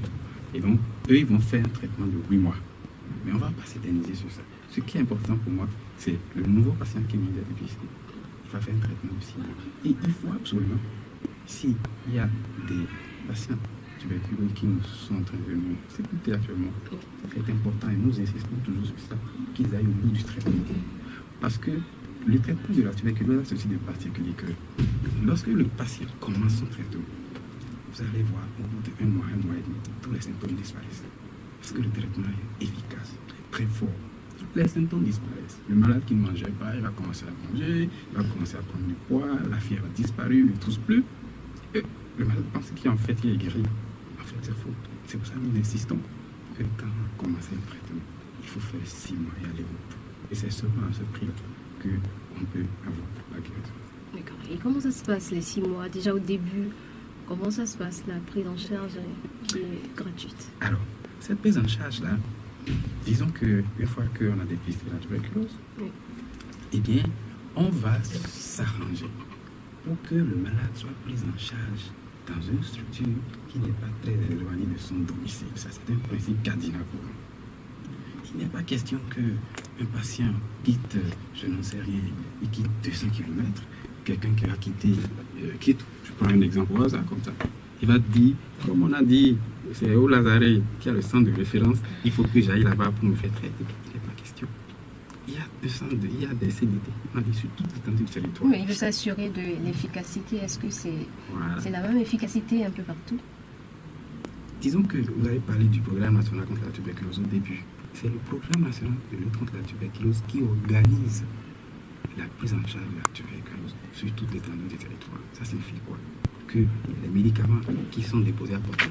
Et donc, eux, ils vont faire un traitement de 8 mois. Mais on ne va pas s'éterniser sur ça. Ce qui est important pour moi, c'est le nouveau patient qui vient d'être dépisté. Il va faire un traitement de 6 mois. Et il faut absolument, s'il y a des patients tuberculeux qui nous sont en train de nous s'écouter actuellement, c'est important et nous insistons toujours sur ça, qu'ils aillent au bout du traitement. Parce que le traitement de la tuberculose a ceci de particulier que lorsque le patient commence son traitement, vous allez voir au bout de 1 mois, 1 mois et demi, tous les symptômes disparaissent. Parce que le traitement est efficace, très fort. Les symptômes disparaissent. Le malade qui ne mangeait pas, il va commencer à manger, il va commencer à prendre du poids, la fièvre a disparu, il ne tousse plus. Et le malade pense qu'en fait il est guéri. En fait c'est faux. C'est pour ça que nous insistons que quand on commence un traitement, il faut faire 6 mois et aller au bout. Et c'est seulement à ce prix-là qu'on peut avoir la guérison. D'accord. Et comment ça se passe les 6 mois? Déjà au début, comment ça se passe la prise en charge qui est gratuite? Alors, cette prise en charge-là, disons qu'une fois qu'on a dépisté la tuberculose, oui, eh bien, on va s'arranger pour que le malade soit pris en charge dans une structure qui n'est pas très éloignée de son domicile. Ça, c'est un principe cardinal pour nous. Il n'est pas question qu'un patient quitte, je n'en sais rien, il quitte 200 km. Quelqu'un qui va quitter, je prends un exemple au hasard comme ça. Il va dire, comme on a dit, c'est au Lazaret qui a le centre de référence, il faut que j'aille là-bas pour me faire traiter. Il n'est pas question. Il y a des CDT, on a dit sur toute l'étendue du territoire. Mais il veut s'assurer de l'efficacité. Est-ce que c'est la même efficacité un peu partout? Disons que vous avez parlé du programme national contre la tuberculose au début. C'est le programme national de lutte contre la tuberculose qui organise la prise en charge de la tuberculose sur toute l'étendue du territoire. Ça signifie quoi? Que les médicaments qui sont déposés à Porto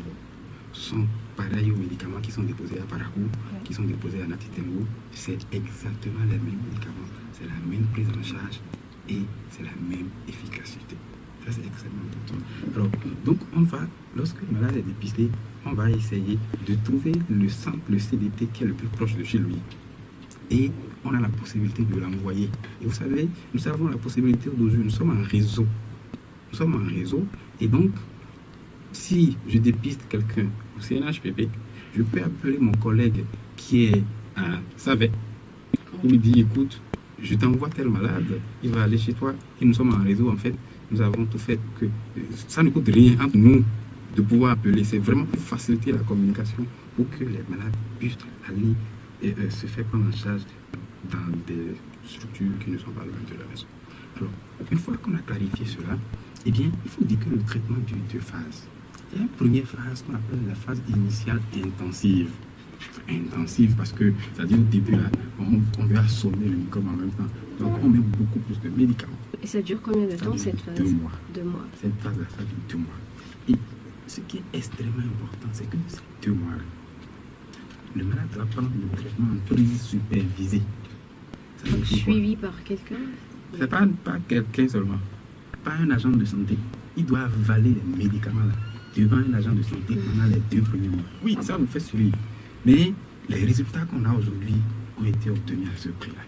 sont pareils aux médicaments qui sont déposés à Parakou, qui sont déposés à Natitengo. C'est exactement les mêmes médicaments. C'est la même prise en charge et c'est la même efficacité. Ça, c'est extrêmement important. Alors, donc, lorsque le malade est dépisté, on va essayer de trouver le centre, le CDT qui est le plus proche de chez lui. Et on a la possibilité de l'envoyer. Et vous savez, nous avons la possibilité aujourd'hui, nous sommes en réseau. Nous sommes en réseau. Et donc, si je dépiste quelqu'un au CNHPP, je peux appeler mon collègue qui est à Savet. Il me dit, écoute, je t'envoie tel malade, il va aller chez toi, et nous sommes en réseau, en fait, nous avons tout fait pour que ça ne coûte rien entre nous de pouvoir appeler. C'est vraiment pour faciliter la communication, pour que les malades puissent aller et se faire prendre en charge dans des structures qui ne sont pas loin de la maison. Alors, une fois qu'on a clarifié cela, eh bien, il faut dire que le traitement dure deux phases. Il y a une première phase qu'on appelle la phase initiale intensive. Intensive parce que, c'est-à-dire au début, là, on veut assommer le microbe en même temps. Donc, on met beaucoup plus de médicaments. Et ça dure combien de temps cette phase? 2 mois. 2 mois. Cette phase-là, ça dure 2 mois. Et ce qui est extrêmement important, c'est que ces 2 mois, le malade doit prendre le traitement en prise supervisée. Donc, suivi par quelqu'un? C'est pas quelqu'un seulement, pas un agent de santé. Il doit avaler les médicaments là, devant un agent de santé pendant les 2 premiers mois. Oui, ça nous fait suivre. Mais les résultats qu'on a aujourd'hui ont été obtenus à ce prix-là.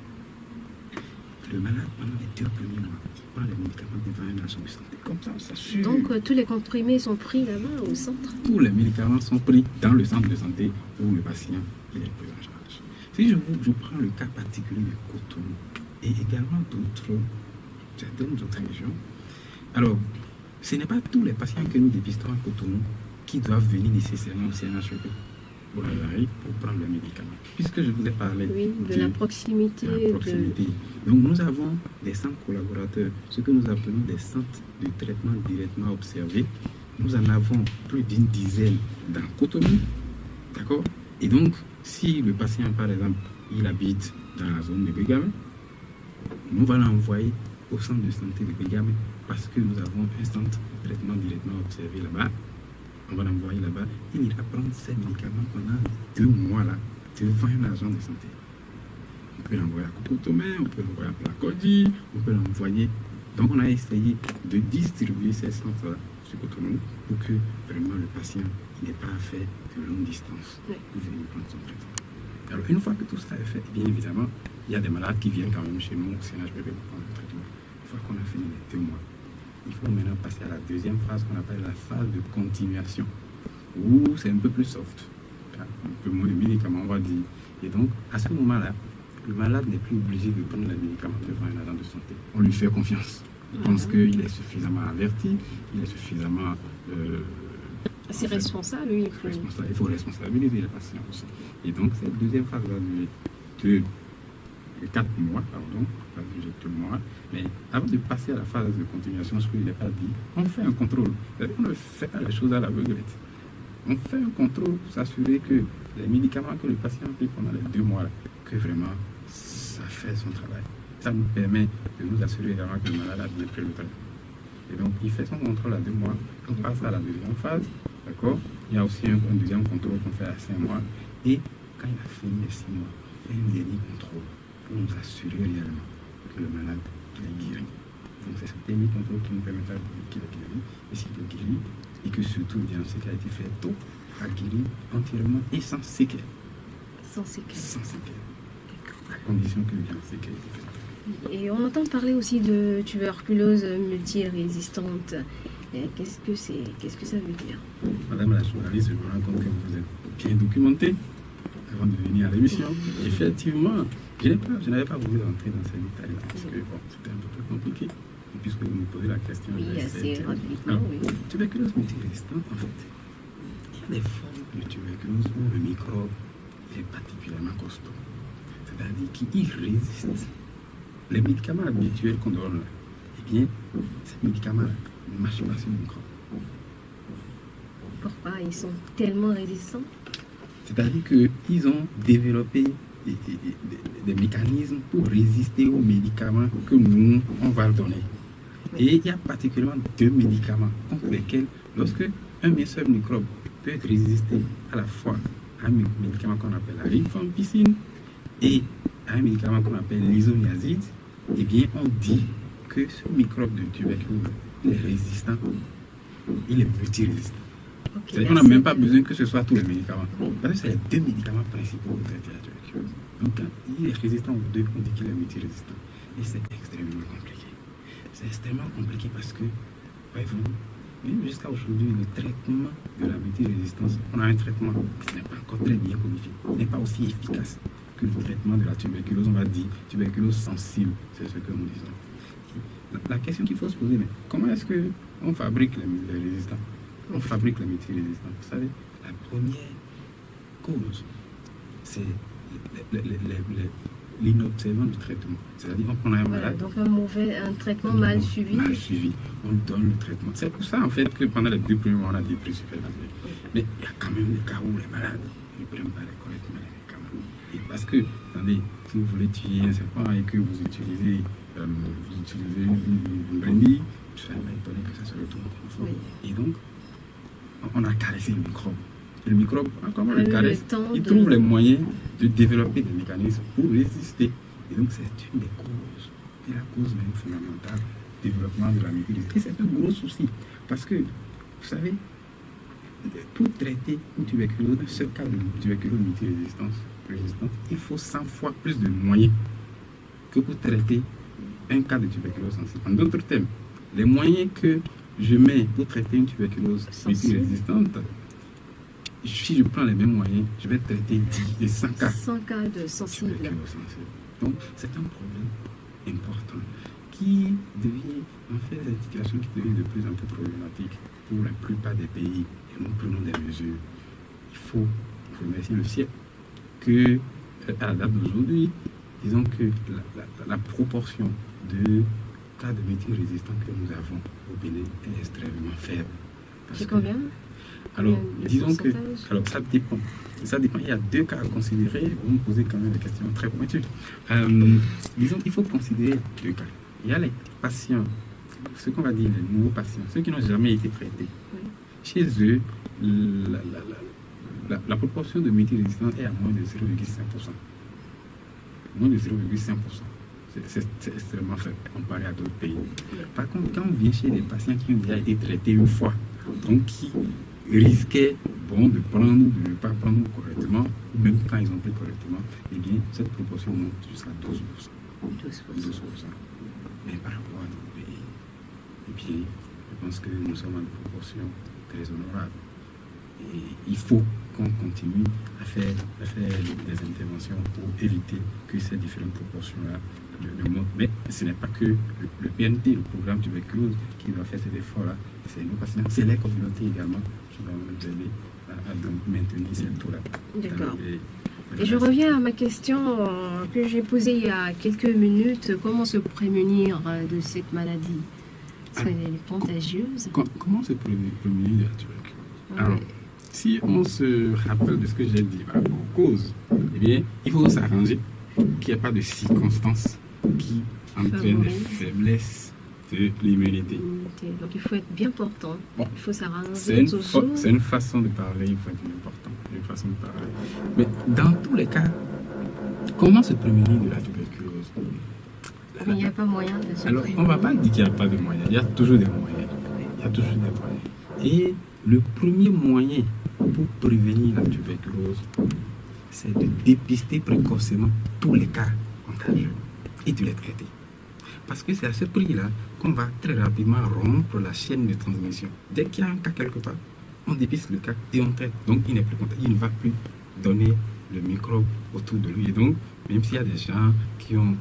Le malade, pendant les 2 premiers mois, il prend les médicaments devant un agent de santé. Comme ça, on s'assure. Donc, tous les comprimés sont pris là-bas au centre? Tous les médicaments sont pris dans le centre de santé où le patient est pris en charge. Si je prends le cas particulier de Cotonou et également certaines autres régions, alors, ce n'est pas tous les patients que nous dépistons à Cotonou qui doivent venir nécessairement au CNHEP pour prendre les médicaments. Puisque je vous ai parlé de la proximité. Donc nous avons des centres collaborateurs, ce que nous appelons des centres de traitement directement observés. Nous en avons plus d'une dizaine dans Cotonou. D'accord? Et donc, si le patient, par exemple, il habite dans la zone de Bégamé, nous allons l'envoyer au centre de santé de Bégamé parce que nous avons un centre de traitement directement observé là-bas. On va l'envoyer là-bas. Il ira prendre ses médicaments pendant 2 mois là, devant un agent de santé. On peut l'envoyer à Kokotomé, on peut l'envoyer à Plakodi, on peut l'envoyer. Donc on a essayé de distribuer ces centres-là sur Cotonou pour que vraiment le patient n'ait pas à faire de longue distance pour venir prendre son traitement. Alors une fois que tout ça est fait, bien évidemment, il y a des malades qui viennent quand même chez nous au CNHPP pour prendre le traitement. Une fois qu'on a fini les 2 mois, il faut maintenant passer à la deuxième phase qu'on appelle la phase de continuation, où c'est un peu plus soft, un peu moins de médicaments, on va dire. Et donc, à ce moment-là, le malade n'est plus obligé de prendre les médicaments devant un agent de santé. On lui fait confiance. Je pense qu'il est suffisamment averti, il est suffisamment... c'est responsable, oui. Il faut responsabiliser les patients aussi. Et donc, cette deuxième phase va durer 4 mois, pardon, va durer 2 mois. Mais avant de passer à la phase de continuation, ce qu'il n'est pas dit, on fait un contrôle. On ne fait pas les choses à l'aveuglette. On fait un contrôle pour s'assurer que les médicaments que le patient a pris pendant les 2 mois, que vraiment ça fait son travail. Ça nous permet de nous assurer également que le malade a bien pris le traitement. Et donc, il fait son contrôle à 2 mois. On passe à la deuxième phase. D'accord? Il y a aussi un deuxième contrôle qu'on fait à 5 mois. Et quand il a fini les 6 mois, on fait un dernier contrôle pour nous assurer réellement que le malade est guéri. Donc, c'est ce dernier contrôle qui nous permettra de dire qu'il est guéri. Et s'il est guéri, et que surtout le diagnostic a été fait tôt, a guéri entièrement et sans séquelles. Sans séquelles. Sans séquelles. À condition que le diagnostic ait été fait. Et on entend parler aussi de tuberculose multirésistante. Qu'est-ce que ça veut dire? Madame la journaliste, je me rends compte que vous êtes bien documentée avant de venir à l'émission. Effectivement, je n'avais pas voulu entrer dans ces détails-là parce que bon, c'était un peu plus compliqué. Et puisque vous me posez la question, oui, assez rapidement. Alors, tuberculose multirésistante, en fait, il y a des formes de tuberculose où le microbe est particulièrement costaud. C'est-à-dire qu'il résiste. Les médicaments habituels qu'on donne, eh bien, ces médicaments ne marchent pas sur le microbe. Pourquoi ils sont tellement résistants? C'est-à-dire qu'ils ont développé des mécanismes pour résister aux médicaments que nous, on va donner. Et il y a particulièrement 2 médicaments contre lesquels, lorsque un seul microbe peut être résisté à la fois à un médicament qu'on appelle la rifampicine et à un médicament qu'on appelle l'isoniazide, eh bien, on dit que ce microbe de tuberculose est résistant, il est multirésistant. Okay, on n'a même pas besoin que ce soit tous les médicaments. Parce que c'est les 2 médicaments principaux pour traiter la tuberculose. Donc, quand il est résistant aux 2, on dit qu'il est multirésistant. Et c'est extrêmement compliqué. C'est extrêmement compliqué parce que, voyez-vous, même jusqu'à aujourd'hui, le traitement de la multirésistance, on a un traitement qui n'est pas encore très bien codifié, n'est pas aussi efficace que le traitement de la tuberculose, on va dire tuberculose sensible, c'est ce que nous disons. La question qu'il faut se poser, mais comment est-ce qu'on fabrique les résistants? On fabrique les multirésistants. Vous savez, la première cause, c'est l'inobservance du traitement. C'est-à-dire qu'on a un malade. Donc un traitement mal suivi. Mal suivi. On donne le traitement. C'est pour ça, en fait, que pendant les 2 premiers mois, on a des prix supplémentaires. Mais il y a quand même des cas où les malades ne prennent pas les correctement les médicaments. Et parce que, attendez, si vous voulez tuer un serpent et que vous utilisez une brindille, je serais pas étonné que ça se retourne contre vous. Oui. Et donc, on a caressé le microbe. Et le microbe, comment on le caresse, il trouve les moyens de développer des mécanismes pour résister. Et donc, c'est une des causes, et la cause même fondamentale du développement de la multirésistance. Et c'est un gros souci. Parce que, vous savez, pour traiter une tuberculose, un seul cas de tuberculose multirésistance, il faut 100 fois plus de moyens que pour traiter un cas de tuberculose sensible. En d'autres termes, les moyens que je mets pour traiter une tuberculose multirésistante, si je prends les mêmes moyens, je vais traiter 10 et 100 cas. 100 cas de sensible. Donc, c'est un problème important qui devient, en fait, une situation qui devient de plus en plus problématique pour la plupart des pays. Et nous prenons des mesures. Il faut remercier le ciel que, à la date d'aujourd'hui, disons que la proportion de cas de multirésistants que nous avons au Bénin est extrêmement faible. C'est combien? Alors, disons que ça dépend. Ça dépend. Il y a 2 cas à considérer. Vous me posez quand même des questions très pointues. Disons qu'il faut considérer 2 cas. Il y a les patients, ce qu'on va dire les nouveaux patients, ceux qui n'ont jamais été traités. Oui. Chez eux, la proportion de multirésistants est à moins de 0,5%. Moins de 0,5%. C'est extrêmement faible comparé à d'autres pays. Par contre, quand on vient chez des patients qui ont déjà été traités une fois, donc qui risquaient de prendre ou de ne pas prendre correctement, même quand ils ont pris correctement, eh bien, cette proportion monte jusqu'à 12%. 12%. Mais par rapport à d'autres pays, eh bien, je pense que nous sommes à une proportion très honorable. Et il faut qu'on continue à faire des interventions pour éviter que ces différentes proportions-là ne montent. Mais ce n'est pas que le PNT, le programme tuberculose, qui doit faire cet effort-là. C'est nos patients, c'est les communautés également qui vont nous aider à maintenir cette taux-là. D'accord. Et je reviens à ma question que j'ai posée il y a quelques minutes. Comment se prémunir de cette maladie? Elle est contagieuse. Comment se prémunir de la tuberculose? Alors, si on se rappelle de ce que j'ai dit, pour cause, eh bien, il faut s'arranger qu'il n'y ait pas de circonstances qui entraînent des faiblesses de l'immunité. Donc il faut être bien portant. Bon. Il faut s'arranger. C'est une façon de parler, il faut être bien portant. Une façon de parler. Mais dans tous les cas, comment se prémunir de la tuberculose? Il n'y a pas moyen de se prémunir. On ne va pas dire qu'il n'y a pas de moyens. Il y a toujours des moyens. Il y a toujours des moyens. Et le premier moyen pour prévenir la tuberculose, c'est de dépister précocement tous les cas contagieux et de les traiter. Parce que c'est à ce prix-là qu'on va très rapidement rompre la chaîne de transmission. Dès qu'il y a un cas quelque part, on dépiste le cas et on traite. Donc il n'est plus contagieux, il ne va plus donner le microbe autour de lui. Et donc, même s'il y a des gens qui ont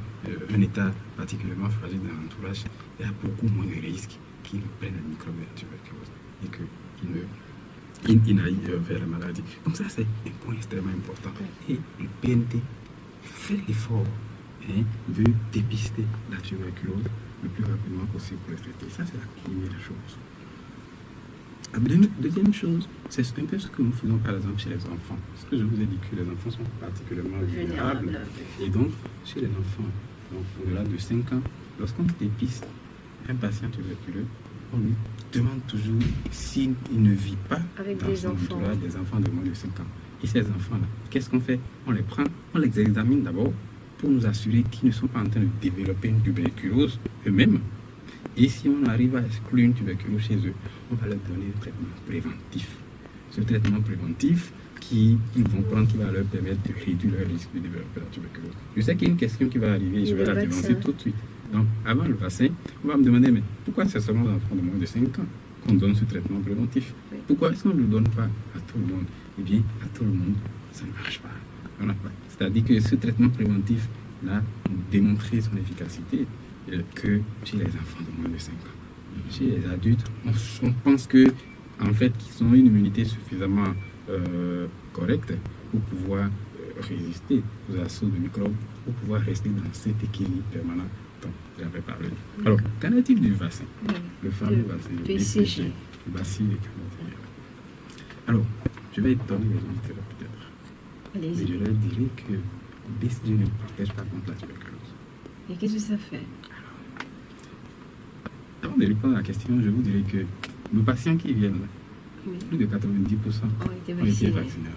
un état particulièrement fragile dans l'entourage, il y a beaucoup moins de risques qu'ils prennent le microbe de la tuberculose et qu'ils n'aillent vers la maladie. Donc ça, c'est un point extrêmement important. Et le PNT fait l'effort de dépister la tuberculose le plus rapidement possible pour les traiter. Ça, c'est la première chose. La deuxième chose, c'est un peu ce que nous faisons par exemple chez les enfants. Parce que je vous ai dit que les enfants sont particulièrement vulnérables. Et donc, chez les enfants, au-delà de 5 ans, lorsqu'on dépiste un patient tuberculeux, on lui demande toujours s'il ne vit pas avec dans son entourage des enfants de moins de 5 ans. Et ces enfants-là, qu'est-ce qu'on fait? On les prend, on les examine d'abord pour nous assurer qu'ils ne sont pas en train de développer une tuberculose eux-mêmes. Et si on arrive à exclure une tuberculose chez eux, on va leur donner un traitement préventif. Ce traitement préventif qu'ils vont prendre, qui va leur permettre de réduire le risque de développer la tuberculose. Je sais qu'il y a une question qui va arriver et je vais la dénoncer tout de suite. Donc, avant le vaccin, on va me demander, mais pourquoi c'est seulement aux enfants de moins de 5 ans qu'on donne ce traitement préventif? Pourquoi est-ce qu'on ne le donne pas à tout le monde? Eh bien, à tout le monde, ça ne marche pas. C'est-à-dire que ce traitement préventif n'a démontré son efficacité que chez les enfants de moins de 5 ans. Chez les adultes, on pense que, en fait, qu'ils ont une immunité suffisamment correcte pour pouvoir résister aux assauts de microbes, pour pouvoir rester dans cet équilibre permanent dont j'avais parlé. Alors, qu'en est-il du vaccin? Le fameux vaccin, le BCG, le bacille de Camembert. Alors, je vais étonner les auditeurs peut-être. Mais je leur dirai que le BCG ne protège pas contre la tuberculose. Et qu'est-ce que ça fait? Avant de répondre à la question, je vous dirais que nos patients qui viennent là, plus de 90% ont été vaccinés.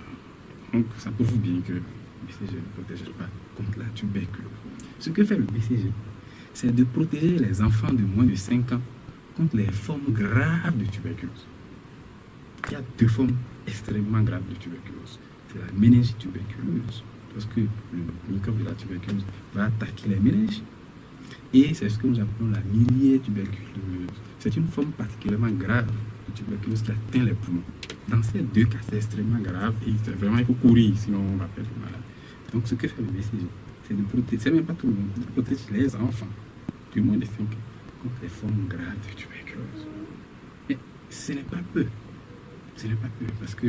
Donc, ça prouve bien que le BCG ne protège pas contre la tuberculose. Ce que fait le BCG, c'est de protéger les enfants de moins de 5 ans contre les formes graves de tuberculose. Il y a 2 formes extrêmement graves de tuberculose. C'est la méningite tuberculeuse, parce que le microbe de la tuberculose va attaquer les méninges. Et c'est ce que nous appelons la miliaire tuberculeuse. C'est une forme particulièrement grave de tuberculose qui atteint les poumons. Dans ces 2 cas, c'est extrêmement grave et c'est vraiment, il faut courir, sinon on va perdre le malade. Donc ce que fait le BCG, c'est de protéger, c'est même pas tout le monde, de protéger les enfants du moins de 5 ans contre les formes graves de tuberculose. Mais ce n'est pas peu. Ce n'est pas peu, parce que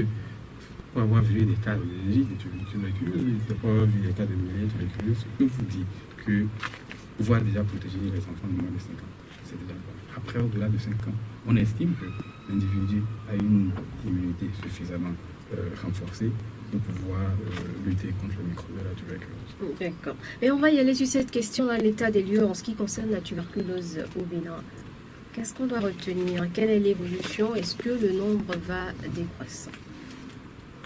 pour avoir vu des cas de méningite de tuberculose, pour avoir vu des cas de miliaire tuberculeuse, je peux vous dire que pouvoir déjà protéger les enfants de moins de 5 ans, c'est déjà bon. Après, au-delà de 5 ans, on estime que l'individu a une immunité suffisamment renforcée pour pouvoir lutter contre le microbe de la tuberculose. D'accord. Et on va y aller sur cette question dans l'état des lieux en ce qui concerne la tuberculose au Bénin. Qu'est-ce qu'on doit retenir? Quelle est l'évolution? Est-ce que le nombre va décroissant?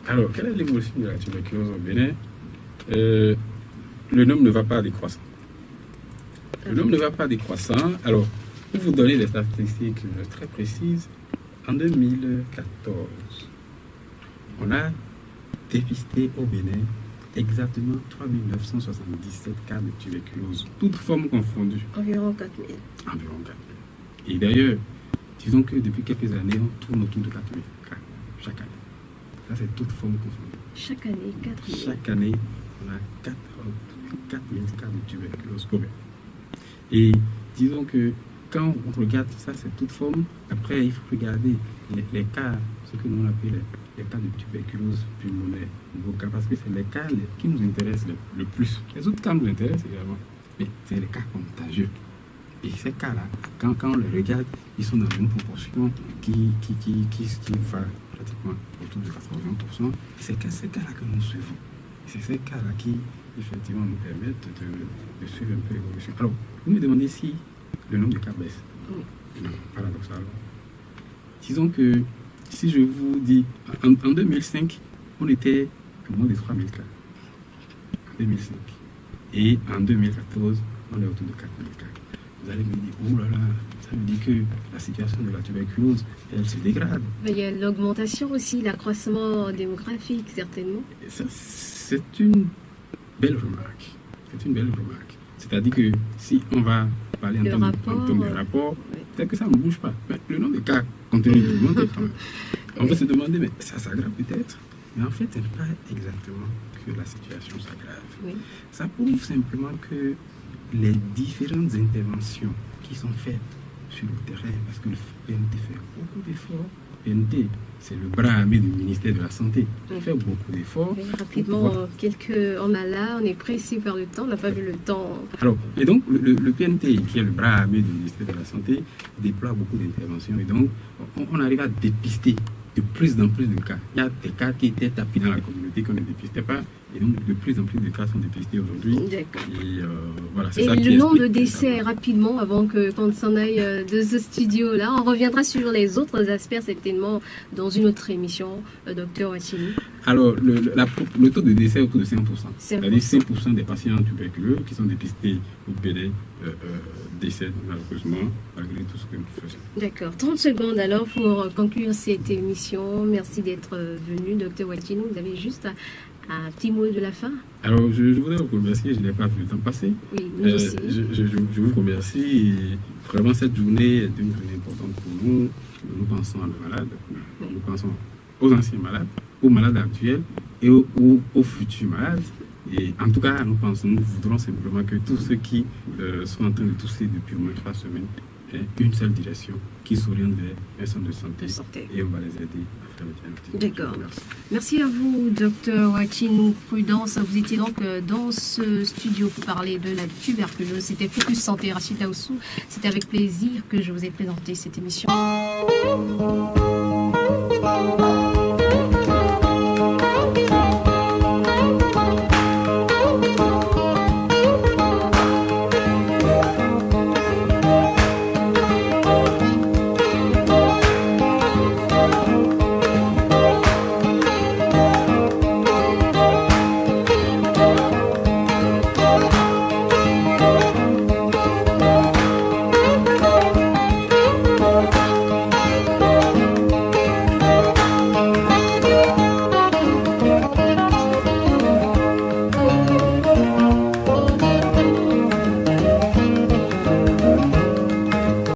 Alors, quelle est l'évolution de la tuberculose au Bénin? Le nombre ne va pas décroissant. Le nombre ne va pas décroissant. Alors, pour vous donner des statistiques très précises, en 2014, on a dépisté au Bénin exactement 3977 cas de tuberculose, toutes formes confondues. Environ 4000. Environ 4000. Et d'ailleurs, disons que depuis quelques années, on tourne autour de 4000 cas chaque année. Ça, c'est toutes formes confondues. Chaque année, 4000. Chaque année, on a 4000 cas de tuberculose au Bénin. Et disons que quand on regarde ça, c'est toute forme. Après, il faut regarder les cas, ce que nous on appelle les cas de tuberculose pulmonaire, parce que c'est les cas qui nous intéressent le plus. Les autres cas nous intéressent également, mais c'est les cas contagieux. Et ces cas-là, quand on les regarde, ils sont dans une proportion qui va pratiquement autour de 80%. C'est ces cas-là que nous suivons. C'est ces cas-là qui, effectivement, nous permettent de suivre un peu l'évolution. Alors, vous me demandez si le nombre de cas baisse. Oui. Non, paradoxalement. Disons que si je vous dis, en 2005, on était à moins de 3000 cas. En 2005. Et en 2014, on est autour de 4000 cas. Vous allez me dire, oh là là, ça veut dire que la situation de la tuberculose, elle se dégrade. Il y a l'augmentation aussi, l'accroissement démographique, certainement. C'est une belle remarque. C'est une belle remarque. C'est-à-dire que si on va parler en termes de rapport, peut-être que ça ne bouge pas. Mais le nombre de cas continue d'augmenter quand même. On peut se demander, mais ça s'aggrave peut-être. Mais en fait, ce n'est pas exactement que la situation s'aggrave. Oui. Ça prouve simplement que les différentes interventions qui sont faites sur le terrain, parce que le PNT fait beaucoup d'efforts. PNT, c'est le bras armé du ministère de la Santé. Il fait beaucoup d'efforts. Rapidement, quelques en a là, on est pressé par le temps, on n'a pas vu le temps. Alors, et donc, le PNT, qui est le bras armé du ministère de la Santé, déploie beaucoup d'interventions. Et donc, on arrive à dépister de plus en plus de cas. Il y a des cas qui étaient tapis dans la communauté qu'on ne dépistait pas. Et donc, de plus en plus de cas sont dépistés aujourd'hui. D'accord. Et voilà, c'est et ça qui le nombre de explique, décès, rapidement, avant qu'on s'en aille de ce studio-là. On reviendra sur les autres aspects, certainement, dans une autre émission, Dr Wachini. Alors, le taux de décès est autour de 5%. C'est-à-dire 5% des patients tuberculeux qui sont dépistés au PD décèdent, malheureusement, malgré tout ce que nous faisons. D'accord. 30 secondes alors pour conclure cette émission. Merci d'être venu, Dr Wachini. Vous avez juste un petit mot de la fin? Alors, je voudrais vous remercier, je n'ai pas vu le temps passer. Oui, nous aussi. Je vous remercie. Et vraiment, cette journée est une journée importante pour nous. Nous pensons à nos malades, nous pensons aux anciens malades, aux malades actuels et aux futurs malades. Et en tout cas, nous voudrons simplement que tous ceux qui sont en train de tousser depuis au moins 3 semaines aient une seule direction, qui s'oriente vers un centre de santé. Et on va les aider à faire le diagnostic. D'accord. Merci à vous, Dr Wakin Prudence. Vous étiez donc dans ce studio pour parler de la tuberculose. C'était Focus Santé, Rachid Daoussou. C'était avec plaisir que je vous ai présenté cette émission.